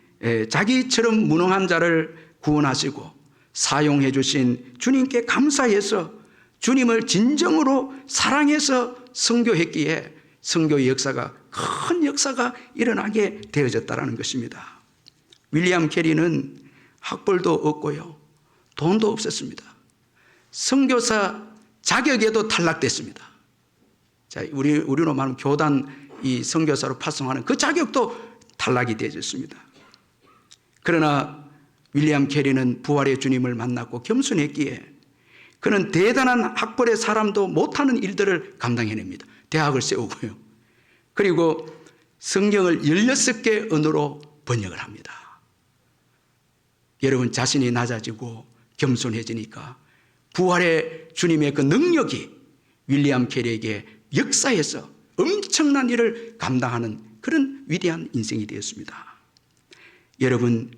Speaker 1: 자기처럼 무능한 자를 구원하시고 사용해 주신 주님께 감사해서 주님을 진정으로 사랑해서 선교했기에 선교의 역사가 큰 역사가 일어나게 되어졌다는 것입니다. 윌리엄 캐리는 학벌도 없고요, 돈도 없었습니다. 선교사 자격에도 탈락됐습니다. 자, 우리로 말하면 교단 이 선교사로 파송하는 그 자격도 탈락이 되어졌습니다. 그러나 윌리엄 캐리는 부활의 주님을 만났고 겸손했기에 그는 대단한 학벌의 사람도 못하는 일들을 감당해냅니다. 대학을 세우고요. 그리고 성경을 16개 언어로 번역을 합니다. 여러분, 자신이 낮아지고 겸손해지니까 부활의 주님의 그 능력이 윌리엄 캐리에게 역사에서 엄청난 일을 감당하는 그런 위대한 인생이 되었습니다. 여러분,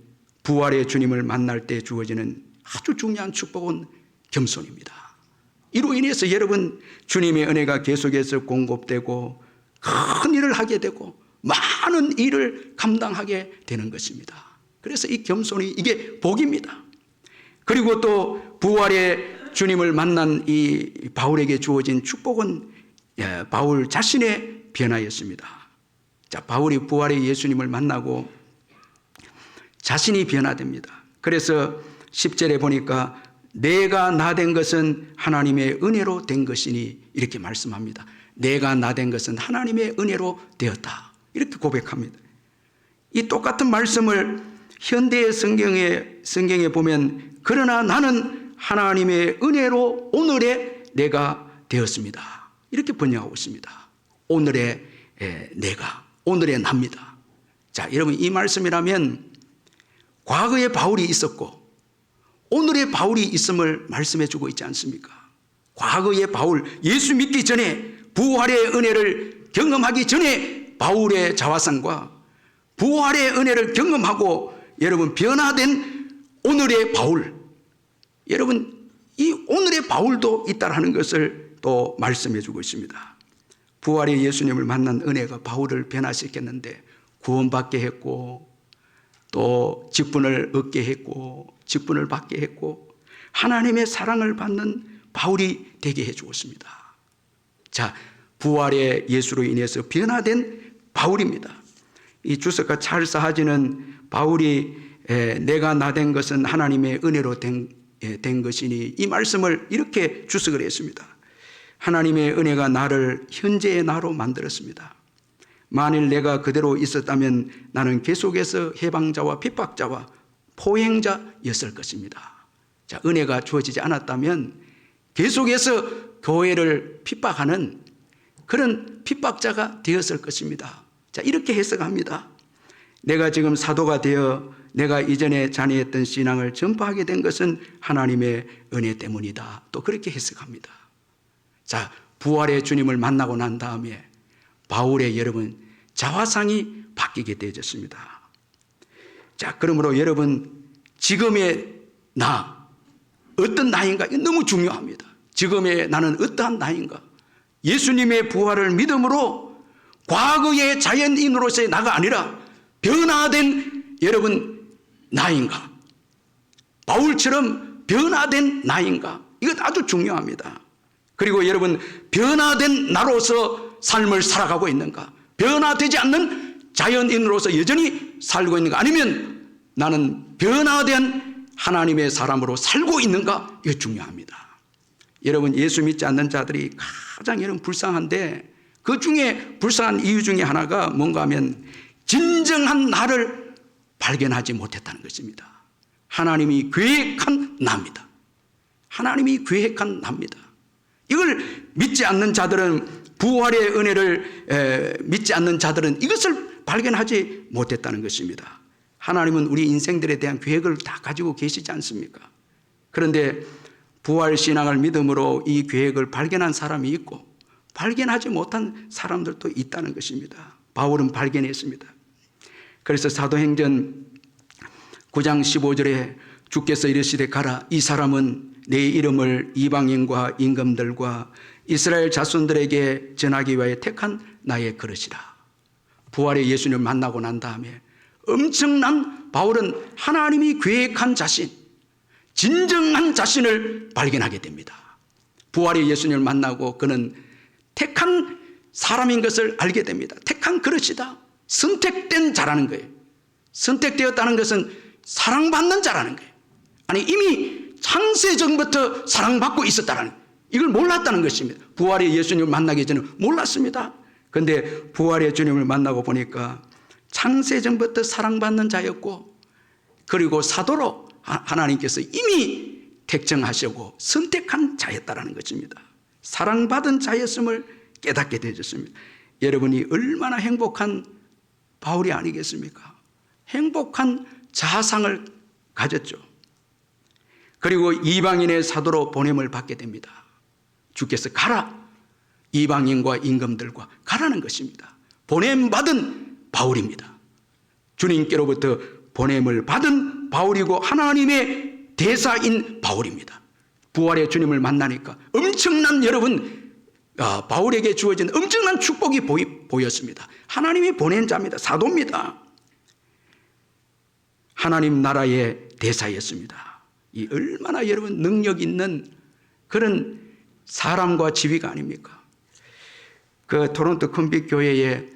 Speaker 1: 부활의 주님을 만날 때 주어지는 아주 중요한 축복은 겸손입니다. 이로 인해서 여러분, 주님의 은혜가 계속해서 공급되고 큰 일을 하게 되고 많은 일을 감당하게 되는 것입니다. 그래서 이 겸손이 이게 복입니다. 그리고 또 부활의 주님을 만난 이 바울에게 주어진 축복은 바울 자신의 변화였습니다. 자, 바울이 부활의 예수님을 만나고 자신이 변화됩니다. 그래서 10절에 보니까 내가 나 된 것은 하나님의 은혜로 된 것이니 이렇게 말씀합니다. 내가 나 된 것은 하나님의 은혜로 되었다, 이렇게 고백합니다. 이 똑같은 말씀을 현대의 성경에 보면 그러나 나는 하나님의 은혜로 오늘의 내가 되었습니다, 이렇게 번역하고 있습니다. 오늘의 내가, 오늘의 납니다. 자, 여러분, 이 말씀이라면 과거에 바울이 있었고 오늘의 바울이 있음을 말씀해 주고 있지 않습니까? 과거의 바울, 예수 믿기 전에 부활의 은혜를 경험하기 전에 바울의 자화상과 부활의 은혜를 경험하고 여러분 변화된 오늘의 바울, 여러분 이 오늘의 바울도 있다라는 것을 또 말씀해 주고 있습니다. 부활의 예수님을 만난 은혜가 바울을 변화시켰는데 구원받게 했고 또 직분을 얻게 했고 직분을 받게 했고 하나님의 사랑을 받는 바울이 되게 해 주었습니다. 자, 부활의 예수로 인해서 변화된 바울입니다. 이 주석가 찰스 하지는 바울이 내가 나 된 것은 하나님의 은혜로 된 것이니 이 말씀을 이렇게 주석을 했습니다. 하나님의 은혜가 나를 현재의 나로 만들었습니다. 만일 내가 그대로 있었다면 나는 계속해서 해방자와 핍박자와 포행자였을 것입니다. 자, 은혜가 주어지지 않았다면 계속해서 교회를 핍박하는 그런 핍박자가 되었을 것입니다. 자, 이렇게 해석합니다. 내가 지금 사도가 되어 내가 이전에 잔해했던 신앙을 전파하게 된 것은 하나님의 은혜 때문이다, 또 그렇게 해석합니다. 자, 부활의 주님을 만나고 난 다음에 바울의 여러분 자화상이 바뀌게 되어졌습니다. 자, 그러므로 여러분 지금의 나 어떤 나인가, 이거 너무 중요합니다. 지금의 나는 어떠한 나인가? 예수님의 부활을 믿음으로 과거의 자연인으로서의 나가 아니라 변화된 여러분 나인가? 바울처럼 변화된 나인가? 이것 아주 중요합니다. 그리고 여러분 변화된 나로서 삶을 살아가고 있는가? 변화되지 않는 자연인으로서 여전히 살고 있는가? 아니면 나는 변화된 하나님의 사람으로 살고 있는가? 이거 중요합니다. 여러분 예수 믿지 않는 자들이 가장 여러분 불쌍한데 그 중에 불쌍한 이유 중에 하나가 뭔가 하면 진정한 나를 발견하지 못했다는 것입니다. 하나님이 계획한 나입니다. 하나님이 계획한 나입니다. 이걸 믿지 않는 자들은 부활의 은혜를 믿지 않는 자들은 이것을 발견하지 못했다는 것입니다. 하나님은 우리 인생들에 대한 계획을 다 가지고 계시지 않습니까? 그런데 부활 신앙을 믿음으로 이 계획을 발견한 사람이 있고 발견하지 못한 사람들도 있다는 것입니다. 바울은 발견했습니다. 그래서 사도행전 9장 15절에 주께서 이르시되 가라, 이 사람은 내 이름을 이방인과 임금들과 이스라엘 자손들에게 전하기 위하여 택한 나의 그릇이라. 부활의 예수님을 만나고 난 다음에 엄청난 바울은 하나님이 계획한 자신, 진정한 자신을 발견하게 됩니다. 부활의 예수님을 만나고 그는 택한 사람인 것을 알게 됩니다. 택한 그릇이다. 선택된 자라는 거예요. 선택되었다는 것은 사랑받는 자라는 거예요. 아니, 이미 창세전부터 사랑받고 있었다는 거예요. 이걸 몰랐다는 것입니다. 부활의 예수님을 만나기 전에 몰랐습니다. 그런데 부활의 주님을 만나고 보니까 창세전부터 사랑받는 자였고, 그리고 사도로 하나님께서 이미 택정하시고 선택한 자였다는 것입니다. 사랑받은 자였음을 깨닫게 되었습니다. 여러분이 얼마나 행복한 바울이 아니겠습니까? 행복한 자상을 가졌죠. 그리고 이방인의 사도로 보냄을 받게 됩니다. 주께서 가라, 이방인과 임금들과 가라는 것입니다. 보냄받은 바울입니다. 주님께로부터 보냄을 받은 바울이고 하나님의 대사인 바울입니다. 부활의 주님을 만나니까 엄청난, 여러분, 바울에게 주어진 엄청난 축복이 보였습니다. 하나님이 보낸 자입니다. 사도입니다. 하나님 나라의 대사였습니다. 이 얼마나 여러분 능력 있는 그런 사람과 지위가 아닙니까? 그 토론토 큰빛교회에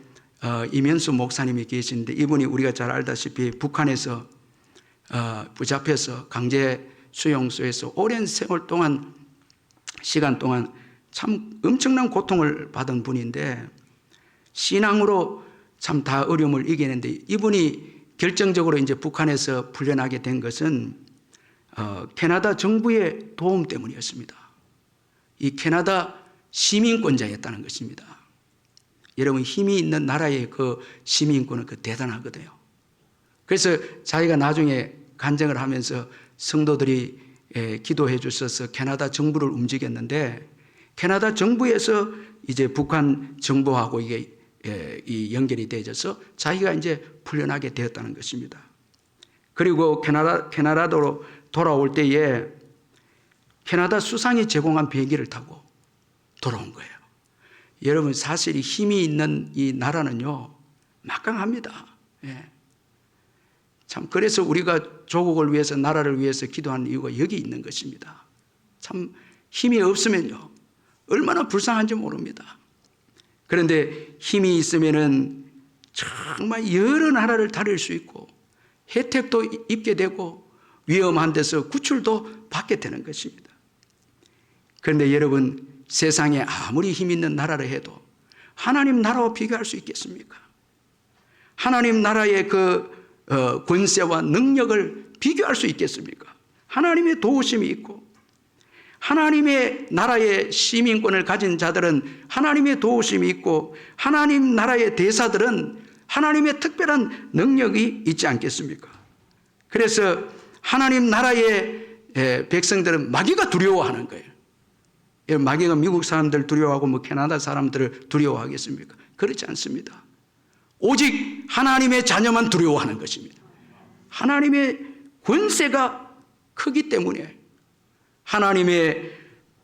Speaker 1: 이면수 목사님이 계시는데, 이분이 우리가 잘 알다시피 북한에서 붙잡혀서 강제 수용소에서 오랜 세월 동안, 시간 동안 참 엄청난 고통을 받은 분인데, 신앙으로 참 다 어려움을 이기는데, 이분이 결정적으로 이제 북한에서 풀려나게 된 것은 캐나다 정부의 도움 때문이었습니다. 이 캐나다 시민권자였다는 것입니다. 여러분, 힘이 있는 나라의 그 시민권은 그 대단하거든요. 그래서 자기가 나중에 간증을 하면서 성도들이 기도해 주셔서 캐나다 정부를 움직였는데, 캐나다 정부에서 이제 북한 정부하고 이게 이 연결이 되어져서 자기가 이제 풀려나게 되었다는 것입니다. 그리고 캐나다로 돌아올 때에 캐나다 수상이 제공한 비행기를 타고 돌아온 거예요. 여러분, 사실 힘이 있는 이 나라는요, 막강합니다. 예. 참, 그래서 우리가 조국을 위해서, 나라를 위해서 기도하는 이유가 여기 있는 것입니다. 참 힘이 없으면요, 얼마나 불쌍한지 모릅니다. 그런데 힘이 있으면은 정말 여러 나라를 다릴 수 있고 혜택도 입게 되고 위험한 데서 구출도 받게 되는 것입니다. 그런데 여러분, 세상에 아무리 힘 있는 나라를 해도 하나님 나라와 비교할 수 있겠습니까? 하나님 나라의 그 권세와 능력을 비교할 수 있겠습니까? 하나님의 도우심이 있고, 하나님의 나라의 시민권을 가진 자들은 하나님의 도우심이 있고, 하나님 나라의 대사들은 하나님의 특별한 능력이 있지 않겠습니까? 그래서 하나님 나라의 백성들은 마귀가 두려워하는 거예요. 마귀가 미국 사람들 두려워하고 뭐 캐나다 사람들을 두려워하겠습니까? 그렇지 않습니다. 오직 하나님의 자녀만 두려워하는 것입니다. 하나님의 권세가 크기 때문에 하나님의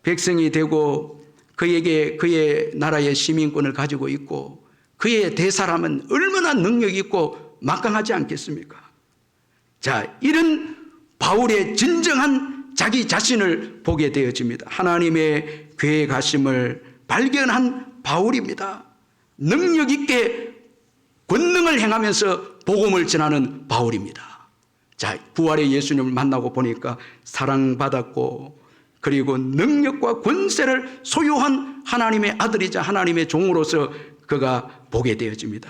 Speaker 1: 백성이 되고 그에게 그의 나라의 시민권을 가지고 있고 그의 대사라면 얼마나 능력이 있고 막강하지 않겠습니까? 자, 이런 바울의 진정한 자기 자신을 보게 되어집니다. 하나님의 계획하심을 발견한 바울입니다. 능력 있게 권능을 행하면서 복음을 전하는 바울입니다. 자, 부활의 예수님을 만나고 보니까 사랑받았고, 그리고 능력과 권세를 소유한 하나님의 아들이자 하나님의 종으로서 그가 보게 되어집니다.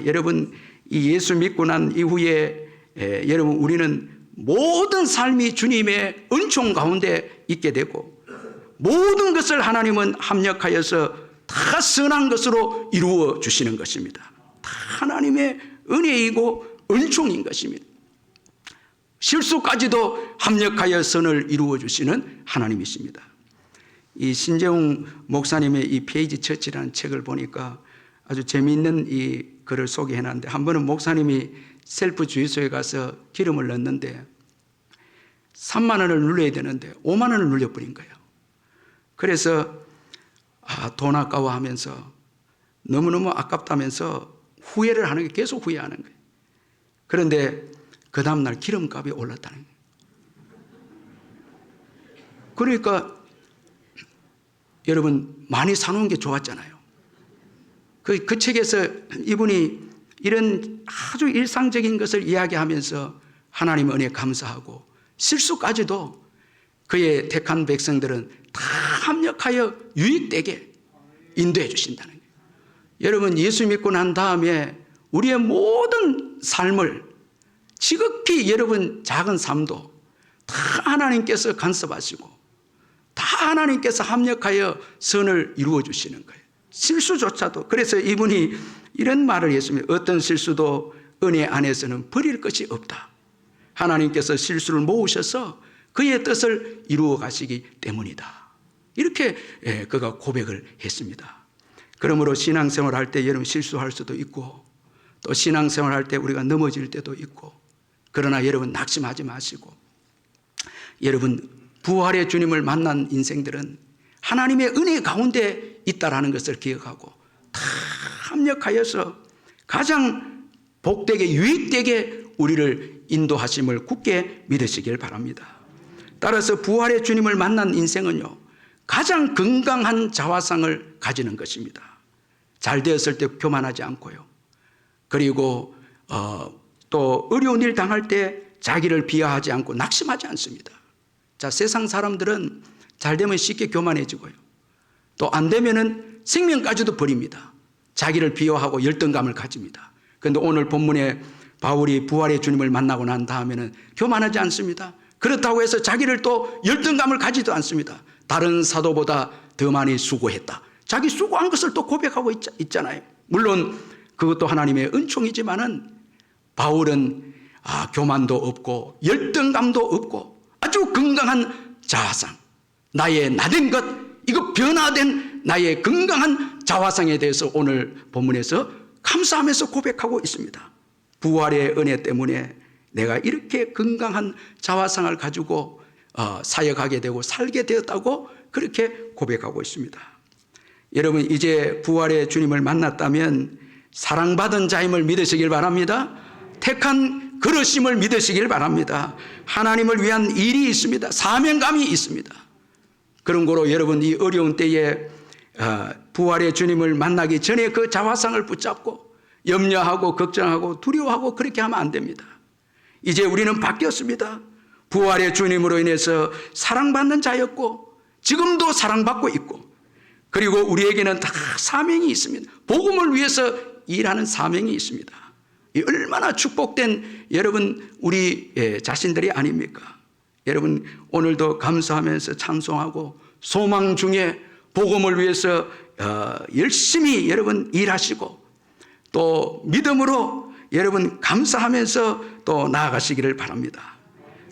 Speaker 1: 여러분, 이 예수 믿고 난 이후에 여러분, 우리는 모든 삶이 주님의 은총 가운데 있게 되고, 모든 것을 하나님은 합력하여서 다 선한 것으로 이루어 주시는 것입니다. 다 하나님의 은혜이고 은총인 것입니다. 실수까지도 합력하여 선을 이루어 주시는 하나님이십니다. 이 신재웅 목사님의 이 페이지 처치라는 책을 보니까 아주 재미있는 이 글을 소개해 놨는데, 한 번은 목사님이 셀프 주유소에 가서 기름을 넣는데 3만 원을 눌러야 되는데 5만 원을 눌려버린 거예요. 그래서 돈 아까워 하면서 너무너무 아깝다면서 후회를 하는 게 계속 후회하는 거예요. 그런데 그 다음날 기름값이 올랐다는 거예요. 그러니까 여러분 많이 사놓은 게 좋았잖아요. 그 책에서 이분이 이런 아주 일상적인 것을 이야기하면서 하나님의 은혜에 감사하고 실수까지도 그의 택한 백성들은 다 합력하여 유익되게 인도해 주신다는 거예요. 여러분 예수 믿고 난 다음에 우리의 모든 삶을 지극히 여러분 작은 삶도 다 하나님께서 간섭하시고 다 하나님께서 합력하여 선을 이루어 주시는 거예요. 실수조차도. 그래서 이분이 이런 말을 했습니다. 어떤 실수도 은혜 안에서는 버릴 것이 없다. 하나님께서 실수를 모으셔서 그의 뜻을 이루어 가시기 때문이다. 이렇게 그가 고백을 했습니다. 그러므로 신앙생활 할 때 여러분 실수할 수도 있고 또 신앙생활 할 때 우리가 넘어질 때도 있고 그러나 여러분 낙심하지 마시고 여러분 부활의 주님을 만난 인생들은 하나님의 은혜 가운데 있다라는 것을 기억하고 다 합력하여서 가장 복되게 유익되게 우리를 인도하심을 굳게 믿으시길 바랍니다. 따라서 부활의 주님을 만난 인생은요 가장 건강한 자화상을 가지는 것입니다. 잘 되었을 때 교만하지 않고요. 그리고 또 어려운 일 당할 때 자기를 비하하지 않고 낙심하지 않습니다. 자, 세상 사람들은 잘 되면 쉽게 교만해지고요. 또 안 되면은 생명까지도 버립니다. 자기를 비하하고 열등감을 가집니다. 그런데 오늘 본문에 바울이 부활의 주님을 만나고 난 다음에는 교만하지 않습니다. 그렇다고 해서 자기를 또 열등감을 가지도 않습니다. 다른 사도보다 더 많이 수고했다. 자기 수고한 것을 또 고백하고 있잖아요. 물론 그것도 하나님의 은총이지만은 바울은 교만도 없고 열등감도 없고 아주 건강한 자화상, 나의 나된 것, 이거 변화된 나의 건강한 자화상에 대해서 오늘 본문에서 감사하면서 고백하고 있습니다. 부활의 은혜 때문에 내가 이렇게 건강한 자화상을 가지고 사역하게 되고 살게 되었다고 그렇게 고백하고 있습니다. 여러분 이제 부활의 주님을 만났다면 사랑받은 자임을 믿으시길 바랍니다. 택한 그릇임을 믿으시길 바랍니다. 하나님을 위한 일이 있습니다. 사명감이 있습니다. 그런 거로 여러분 이 어려운 때에 부활의 주님을 만나기 전에 그 자화상을 붙잡고 염려하고 걱정하고 두려워하고 그렇게 하면 안 됩니다. 이제 우리는 바뀌었습니다. 부활의 주님으로 인해서 사랑받는 자였고 지금도 사랑받고 있고 그리고 우리에게는 다 사명이 있습니다. 복음을 위해서 일하는 사명이 있습니다. 이 얼마나 축복된 여러분 우리 자신들이 아닙니까? 여러분 오늘도 감사하면서 찬송하고 소망 중에 복음을 위해서 열심히 여러분 일하시고 또 믿음으로 여러분 감사하면서 또 나아가시기를 바랍니다.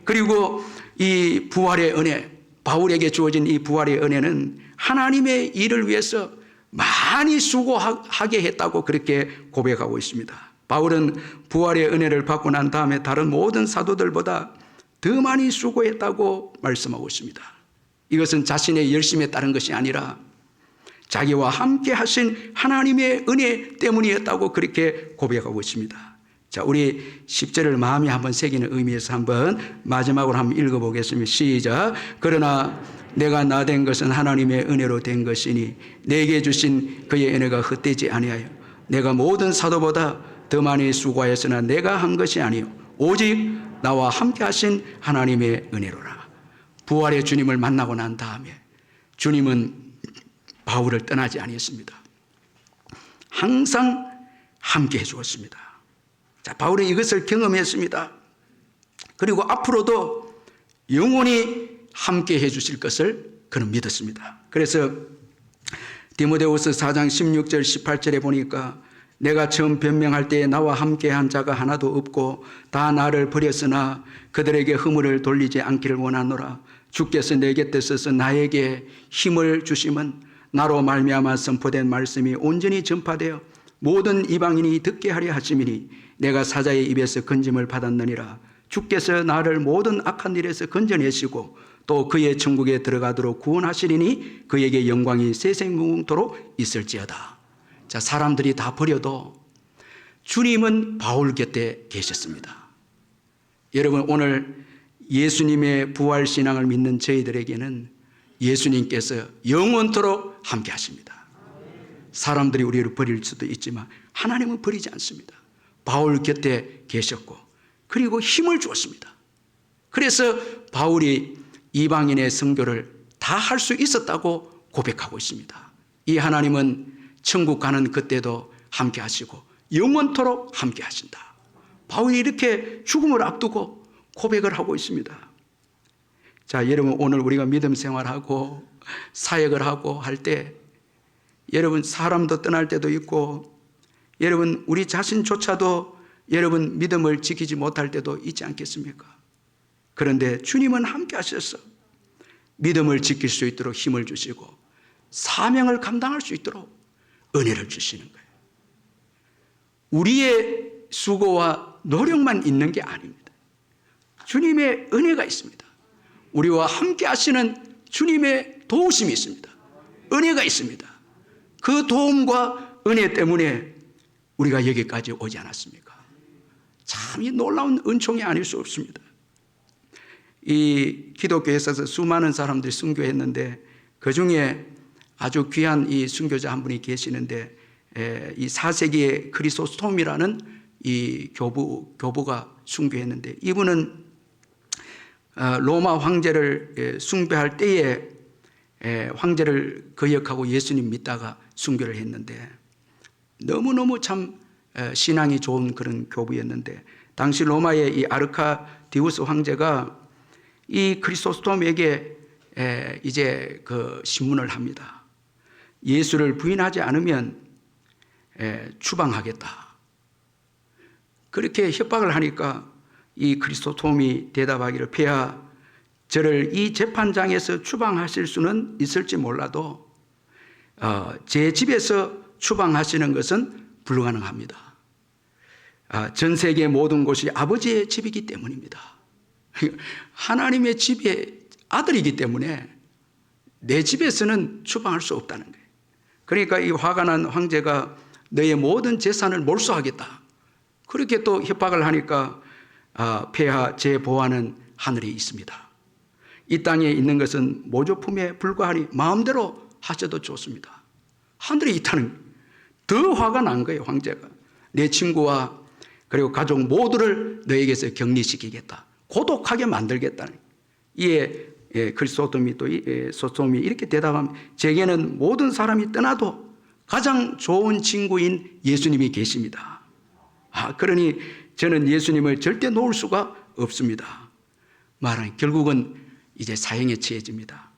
Speaker 1: 그리고 이 부활의 은혜, 바울에게 주어진 이 부활의 은혜는 하나님의 일을 위해서 많이 수고하게 했다고 그렇게 고백하고 있습니다. 바울은 부활의 은혜를 받고 난 다음에 다른 모든 사도들보다 더 많이 수고했다고 말씀하고 있습니다. 이것은 자신의 열심에 따른 것이 아니라 자기와 함께 하신 하나님의 은혜 때문이었다고 그렇게 고백하고 있습니다. 자, 우리 10절을 마음에 한번 새기는 의미에서 한번 마지막으로 한번 읽어보겠습니다. 시작. 그러나 내가 나된 것은 하나님의 은혜로 된 것이니 내게 주신 그의 은혜가 헛되지 아니하여 내가 모든 사도보다 더 많이 수고하였으나 내가 한 것이 아니요 오직 나와 함께 하신 하나님의 은혜로라. 부활의 주님을 만나고 난 다음에 주님은 바울을 떠나지 아니했습니다. 항상 함께 해주었습니다. 자, 바울은 이것을 경험했습니다. 그리고 앞으로도 영원히 함께 해주실 것을 그는 믿었습니다. 그래서 디모데후서 4장 16절 18절에 보니까 내가 처음 변명할 때에 나와 함께한 자가 하나도 없고 다 나를 버렸으나 그들에게 허물을 돌리지 않기를 원하노라. 주께서 내 곁에 서서 나에게 힘을 주심은 나로 말미암아 선포된 말씀이 온전히 전파되어 모든 이방인이 듣게 하려 하심이니 내가 사자의 입에서 건짐을 받았느니라. 주께서 나를 모든 악한 일에서 건져내시고 또 그의 천국에 들어가도록 구원하시리니 그에게 영광이 세생무궁토록 있을지어다. 자, 사람들이 다 버려도 주님은 바울 곁에 계셨습니다. 여러분, 오늘 예수님의 부활신앙을 믿는 저희들에게는 예수님께서 영원토록 함께 하십니다. 사람들이 우리를 버릴 수도 있지만 하나님은 버리지 않습니다. 바울 곁에 계셨고 그리고 힘을 주었습니다. 그래서 바울이 이방인의 선교를 다 할 수 있었다고 고백하고 있습니다. 이 하나님은 천국 가는 그때도 함께 하시고 영원토록 함께 하신다. 바울이 이렇게 죽음을 앞두고 고백을 하고 있습니다. 자, 여러분, 오늘 우리가 믿음 생활하고 사역을 하고 할 때 여러분, 사람도 떠날 때도 있고 여러분, 우리 자신조차도 여러분 믿음을 지키지 못할 때도 있지 않겠습니까? 그런데 주님은 함께 하셔서 믿음을 지킬 수 있도록 힘을 주시고 사명을 감당할 수 있도록 은혜를 주시는 거예요. 우리의 수고와 노력만 있는 게 아닙니다. 주님의 은혜가 있습니다. 우리와 함께 하시는 주님의 도우심이 있습니다. 은혜가 있습니다. 그 도움과 은혜 때문에 우리가 여기까지 오지 않았습니까? 참 이 놀라운 은총이 아닐 수 없습니다. 이 기독교에 있어서 수많은 사람들이 순교했는데 그 중에 아주 귀한 이 순교자 한 분이 계시는데 이 4세기의 크리소스톰이라는 이 교부가 순교했는데 이분은 로마 황제를 숭배할 때에 황제를 거역하고 예수님 믿다가 순교를 했는데 너무너무 참 신앙이 좋은 그런 교부였는데 당시 로마의 이 아르카디우스 황제가 이 크리소스톰에게 이제 그 신문을 합니다. 예수를 부인하지 않으면 추방하겠다. 그렇게 협박을 하니까 이 크리소스톰이 대답하기를 폐하 저를 이 재판장에서 추방하실 수는 있을지 몰라도 제 집에서 추방하시는 것은 불가능합니다. 전 세계 모든 곳이 아버지의 집이기 때문입니다. 하나님의 집의 아들이기 때문에 내 집에서는 추방할 수 없다는 거예요. 그러니까 이 화가 난 황제가 너의 모든 재산을 몰수하겠다. 그렇게 또 협박을 하니까 폐하 제 보안은 하늘에 있습니다. 이 땅에 있는 것은 모조품에 불과하니 마음대로 하셔도 좋습니다. 하늘에 있다는 더 화가 난 거예요. 황제가 내 친구와 그리고 가족 모두를 너에게서 격리시키겠다. 고독하게 만들겠다는. 이에 크리소스톰이 소스톰이 이렇게 대답하면 제게는 모든 사람이 떠나도 가장 좋은 친구인 예수님이 계십니다. 그러니 저는 예수님을 절대 놓을 수가 없습니다. 말하니 결국은 이제 사형에 처해집니다.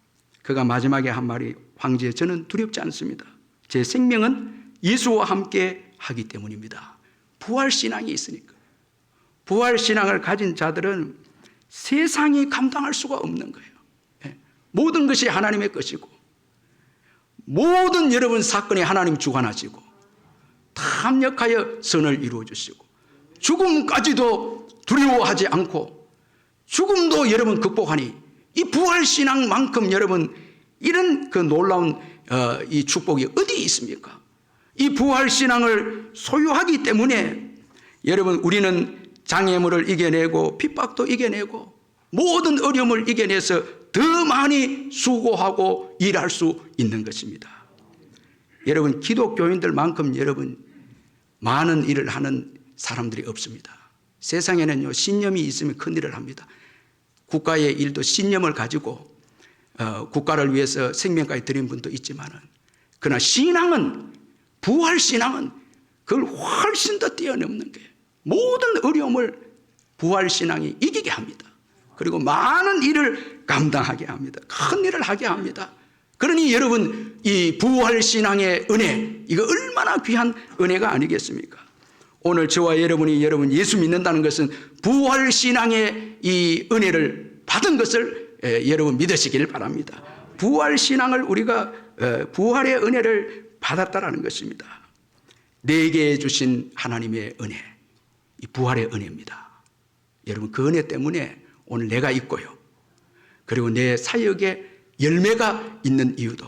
Speaker 1: 그가 마지막에 한 말이 황제 저는 두렵지 않습니다. 제 생명은 예수와 함께 하기 때문입니다. 부활신앙이 있으니까. 부활신앙을 가진 자들은 세상이 감당할 수가 없는 거예요. 모든 것이 하나님의 것이고 모든 여러분 사건이 하나님 주관하시고 다 합력하여 선을 이루어 주시고 죽음까지도 두려워하지 않고 죽음도 여러분 극복하니 이 부활신앙만큼 여러분 이런 그 놀라운 이 축복이 어디 있습니까? 이 부활신앙을 소유하기 때문에 여러분 우리는 장애물을 이겨내고 핍박도 이겨내고 모든 어려움을 이겨내서 더 많이 수고하고 일할 수 있는 것입니다. 여러분 기독교인들만큼 여러분 많은 일을 하는 사람들이 없습니다. 세상에는요 신념이 있으면 큰 일을 합니다. 국가의 일도 신념을 가지고 국가를 위해서 생명까지 드린 분도 있지만은 그러나 신앙은 부활신앙은 그걸 훨씬 더 뛰어넘는 거예요. 모든 어려움을 부활신앙이 이기게 합니다. 그리고 많은 일을 감당하게 합니다. 큰 일을 하게 합니다. 그러니 여러분 이 부활신앙의 은혜 이거 얼마나 귀한 은혜가 아니겠습니까? 오늘 저와 여러분이 여러분 예수 믿는다는 것은 부활신앙의 이 은혜를 받은 것을 여러분 믿으시길 바랍니다. 부활신앙을 우리가 부활의 은혜를 받았다라는 것입니다. 내게 주신 하나님의 은혜 이 부활의 은혜입니다. 여러분 그 은혜 때문에 오늘 내가 있고요. 그리고 내 사역에 열매가 있는 이유도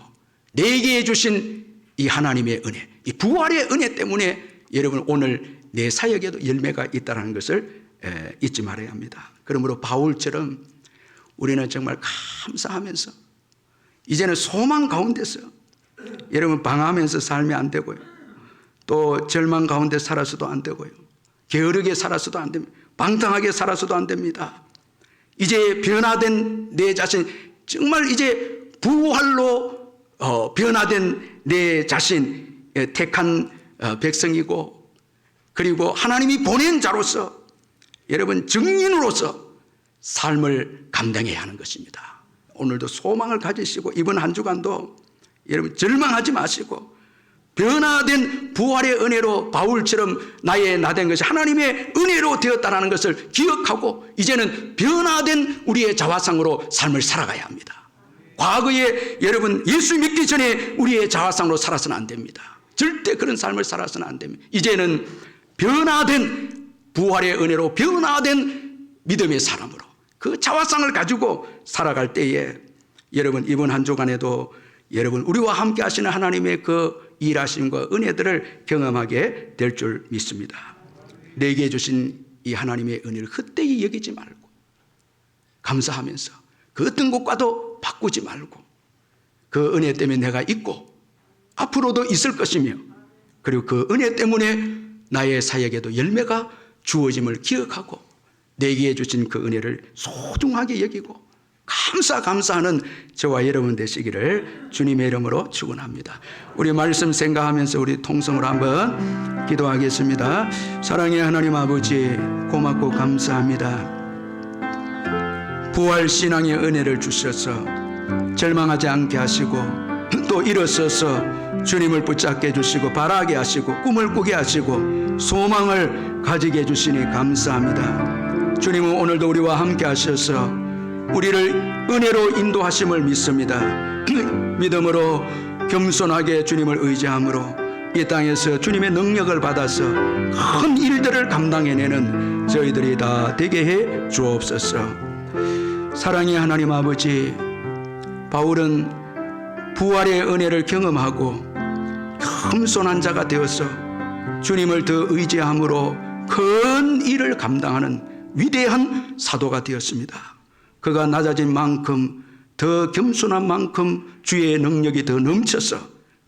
Speaker 1: 내게 주신 이 하나님의 은혜 이 부활의 은혜 때문에 여러분 오늘 내 사역에도 열매가 있다는 것을 잊지 말아야 합니다. 그러므로 바울처럼 우리는 정말 감사하면서 이제는 소망 가운데서 여러분 방황하면서 살면 안 되고요. 또 절망 가운데 살아서도 안 되고요. 게으르게 살아서도 안 됩니다. 방탕하게 살아서도 안 됩니다. 이제 변화된 내 자신, 정말 이제 부활로 변화된 내 자신, 택한 백성이고, 그리고 하나님이 보낸 자로서 여러분 증인으로서 삶을 감당해야 하는 것입니다. 오늘도 소망을 가지시고 이번 한 주간도 여러분 절망하지 마시고 변화된 부활의 은혜로 바울처럼 나의 나된 것이 하나님의 은혜로 되었다는 것을 기억하고 이제는 변화된 우리의 자화상으로 삶을 살아가야 합니다. 과거에 여러분 예수 믿기 전에 우리의 자화상으로 살아서는 안 됩니다. 절대 그런 삶을 살아서는 안 됩니다. 이제는 변화된 부활의 은혜로 변화된 믿음의 사람으로 그 자화상을 가지고 살아갈 때에 여러분 이번 한 주간에도 여러분 우리와 함께 하시는 하나님의 그 일하심과 은혜들을 경험하게 될 줄 믿습니다. 내게 주신 이 하나님의 은혜를 헛되이 여기지 말고 감사하면서 그 어떤 것과도 바꾸지 말고 그 은혜 때문에 내가 있고 앞으로도 있을 것이며 그리고 그 은혜 때문에 나의 사역에도 열매가 주어짐을 기억하고 내게 주신 그 은혜를 소중하게 여기고 감사하는 저와 여러분 되시기를 주님의 이름으로 축원합니다. 우리 말씀 생각하면서 우리 통성으로 한번 기도하겠습니다. 사랑의 하나님 아버지 고맙고 감사합니다. 부활 신앙의 은혜를 주셔서 절망하지 않게 하시고 또 일어서서 주님을 붙잡게 해주시고 바라게 하시고 꿈을 꾸게 하시고 소망을 가지게 해주시니 감사합니다. 주님은 오늘도 우리와 함께 하셔서 우리를 은혜로 인도하심을 믿습니다. 믿음으로 겸손하게 주님을 의지함으로 이 땅에서 주님의 능력을 받아서 큰 일들을 감당해내는 저희들이 다 되게 해 주옵소서. 사랑의 하나님 아버지, 바울은 부활의 은혜를 경험하고 겸손한 자가 되어서 주님을 더 의지함으로 큰 일을 감당하는 위대한 사도가 되었습니다. 그가 낮아진 만큼 더 겸손한 만큼 주의 능력이 더 넘쳐서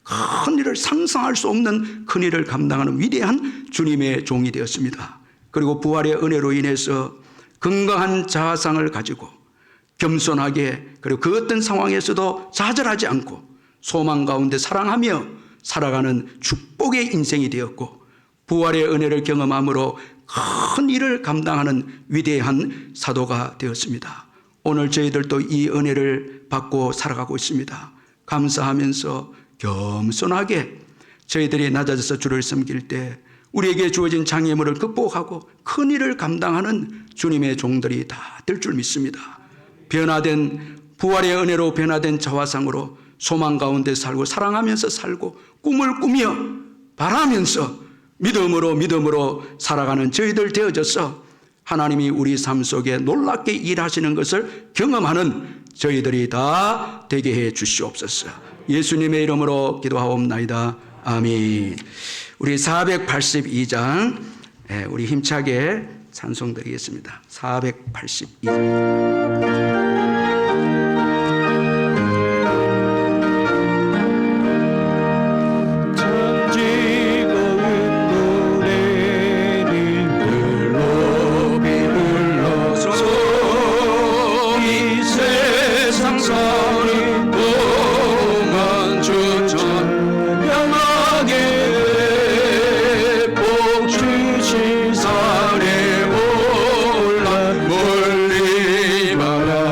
Speaker 1: 큰 일을 상상할 수 없는 큰 일을 감당하는 위대한 주님의 종이 되었습니다. 그리고 부활의 은혜로 인해서 건강한 자아상을 가지고 겸손하게 그리고 그 어떤 상황에서도 좌절하지 않고 소망 가운데 사랑하며 살아가는 축복의 인생이 되었고 부활의 은혜를 경험함으로 큰 일을 감당하는 위대한 사도가 되었습니다. 오늘 저희들도 이 은혜를 받고 살아가고 있습니다. 감사하면서 겸손하게 저희들이 낮아져서 주를 섬길 때 우리에게 주어진 장애물을 극복하고 큰 일을 감당하는 주님의 종들이 다 될 줄 믿습니다. 변화된 부활의 은혜로 변화된 자화상으로 소망 가운데 살고 사랑하면서 살고 꿈을 꾸며 바라면서 믿음으로 살아가는 저희들 되어져서 하나님이 우리 삶 속에 놀랍게 일하시는 것을 경험하는 저희들이 다 되게 해 주시옵소서. 예수님의 이름으로 기도하옵나이다. 아멘. 우리 482장 우리 힘차게 찬송 드리겠습니다. 482장.
Speaker 3: 멀리 바라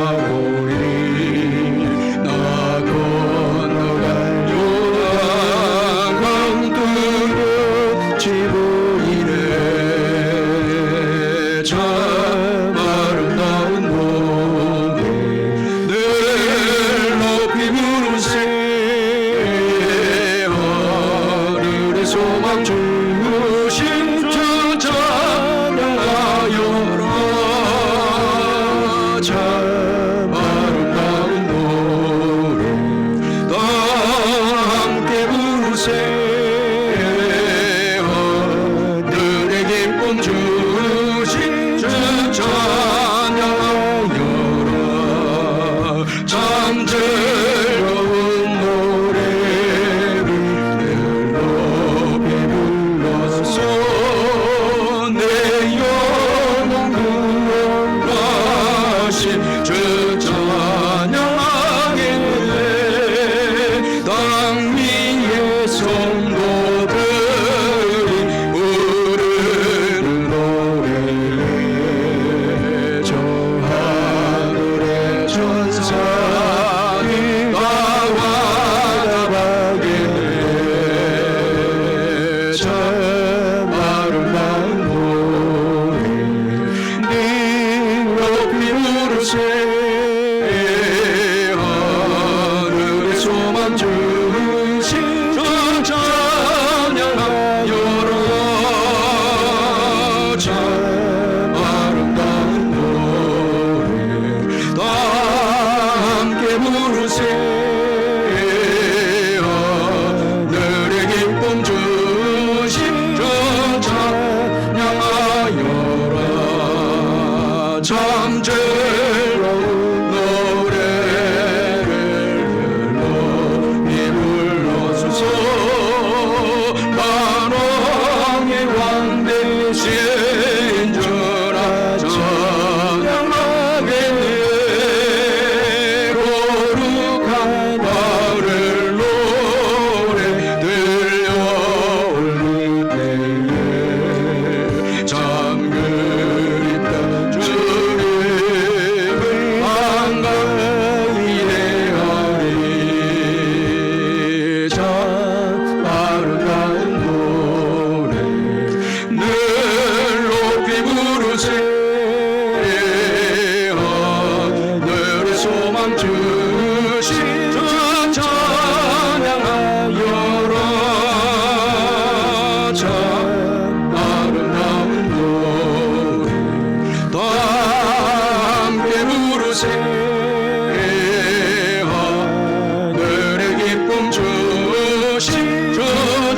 Speaker 1: 하늘의 기쁨 주신 주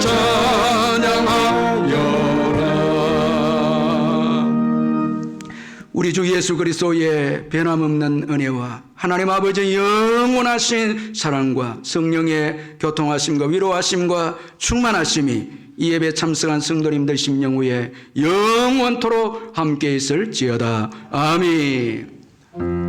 Speaker 1: 찬양하여라. 우리 주 예수 그리스도의 변함없는 은혜와 하나님 아버지의 영원하신 사랑과 성령의 교통하심과 위로하심과 충만하심이 이 예배 참석한 성도님들 심령 위에 영원토록 함께 있을지어다. 아멘.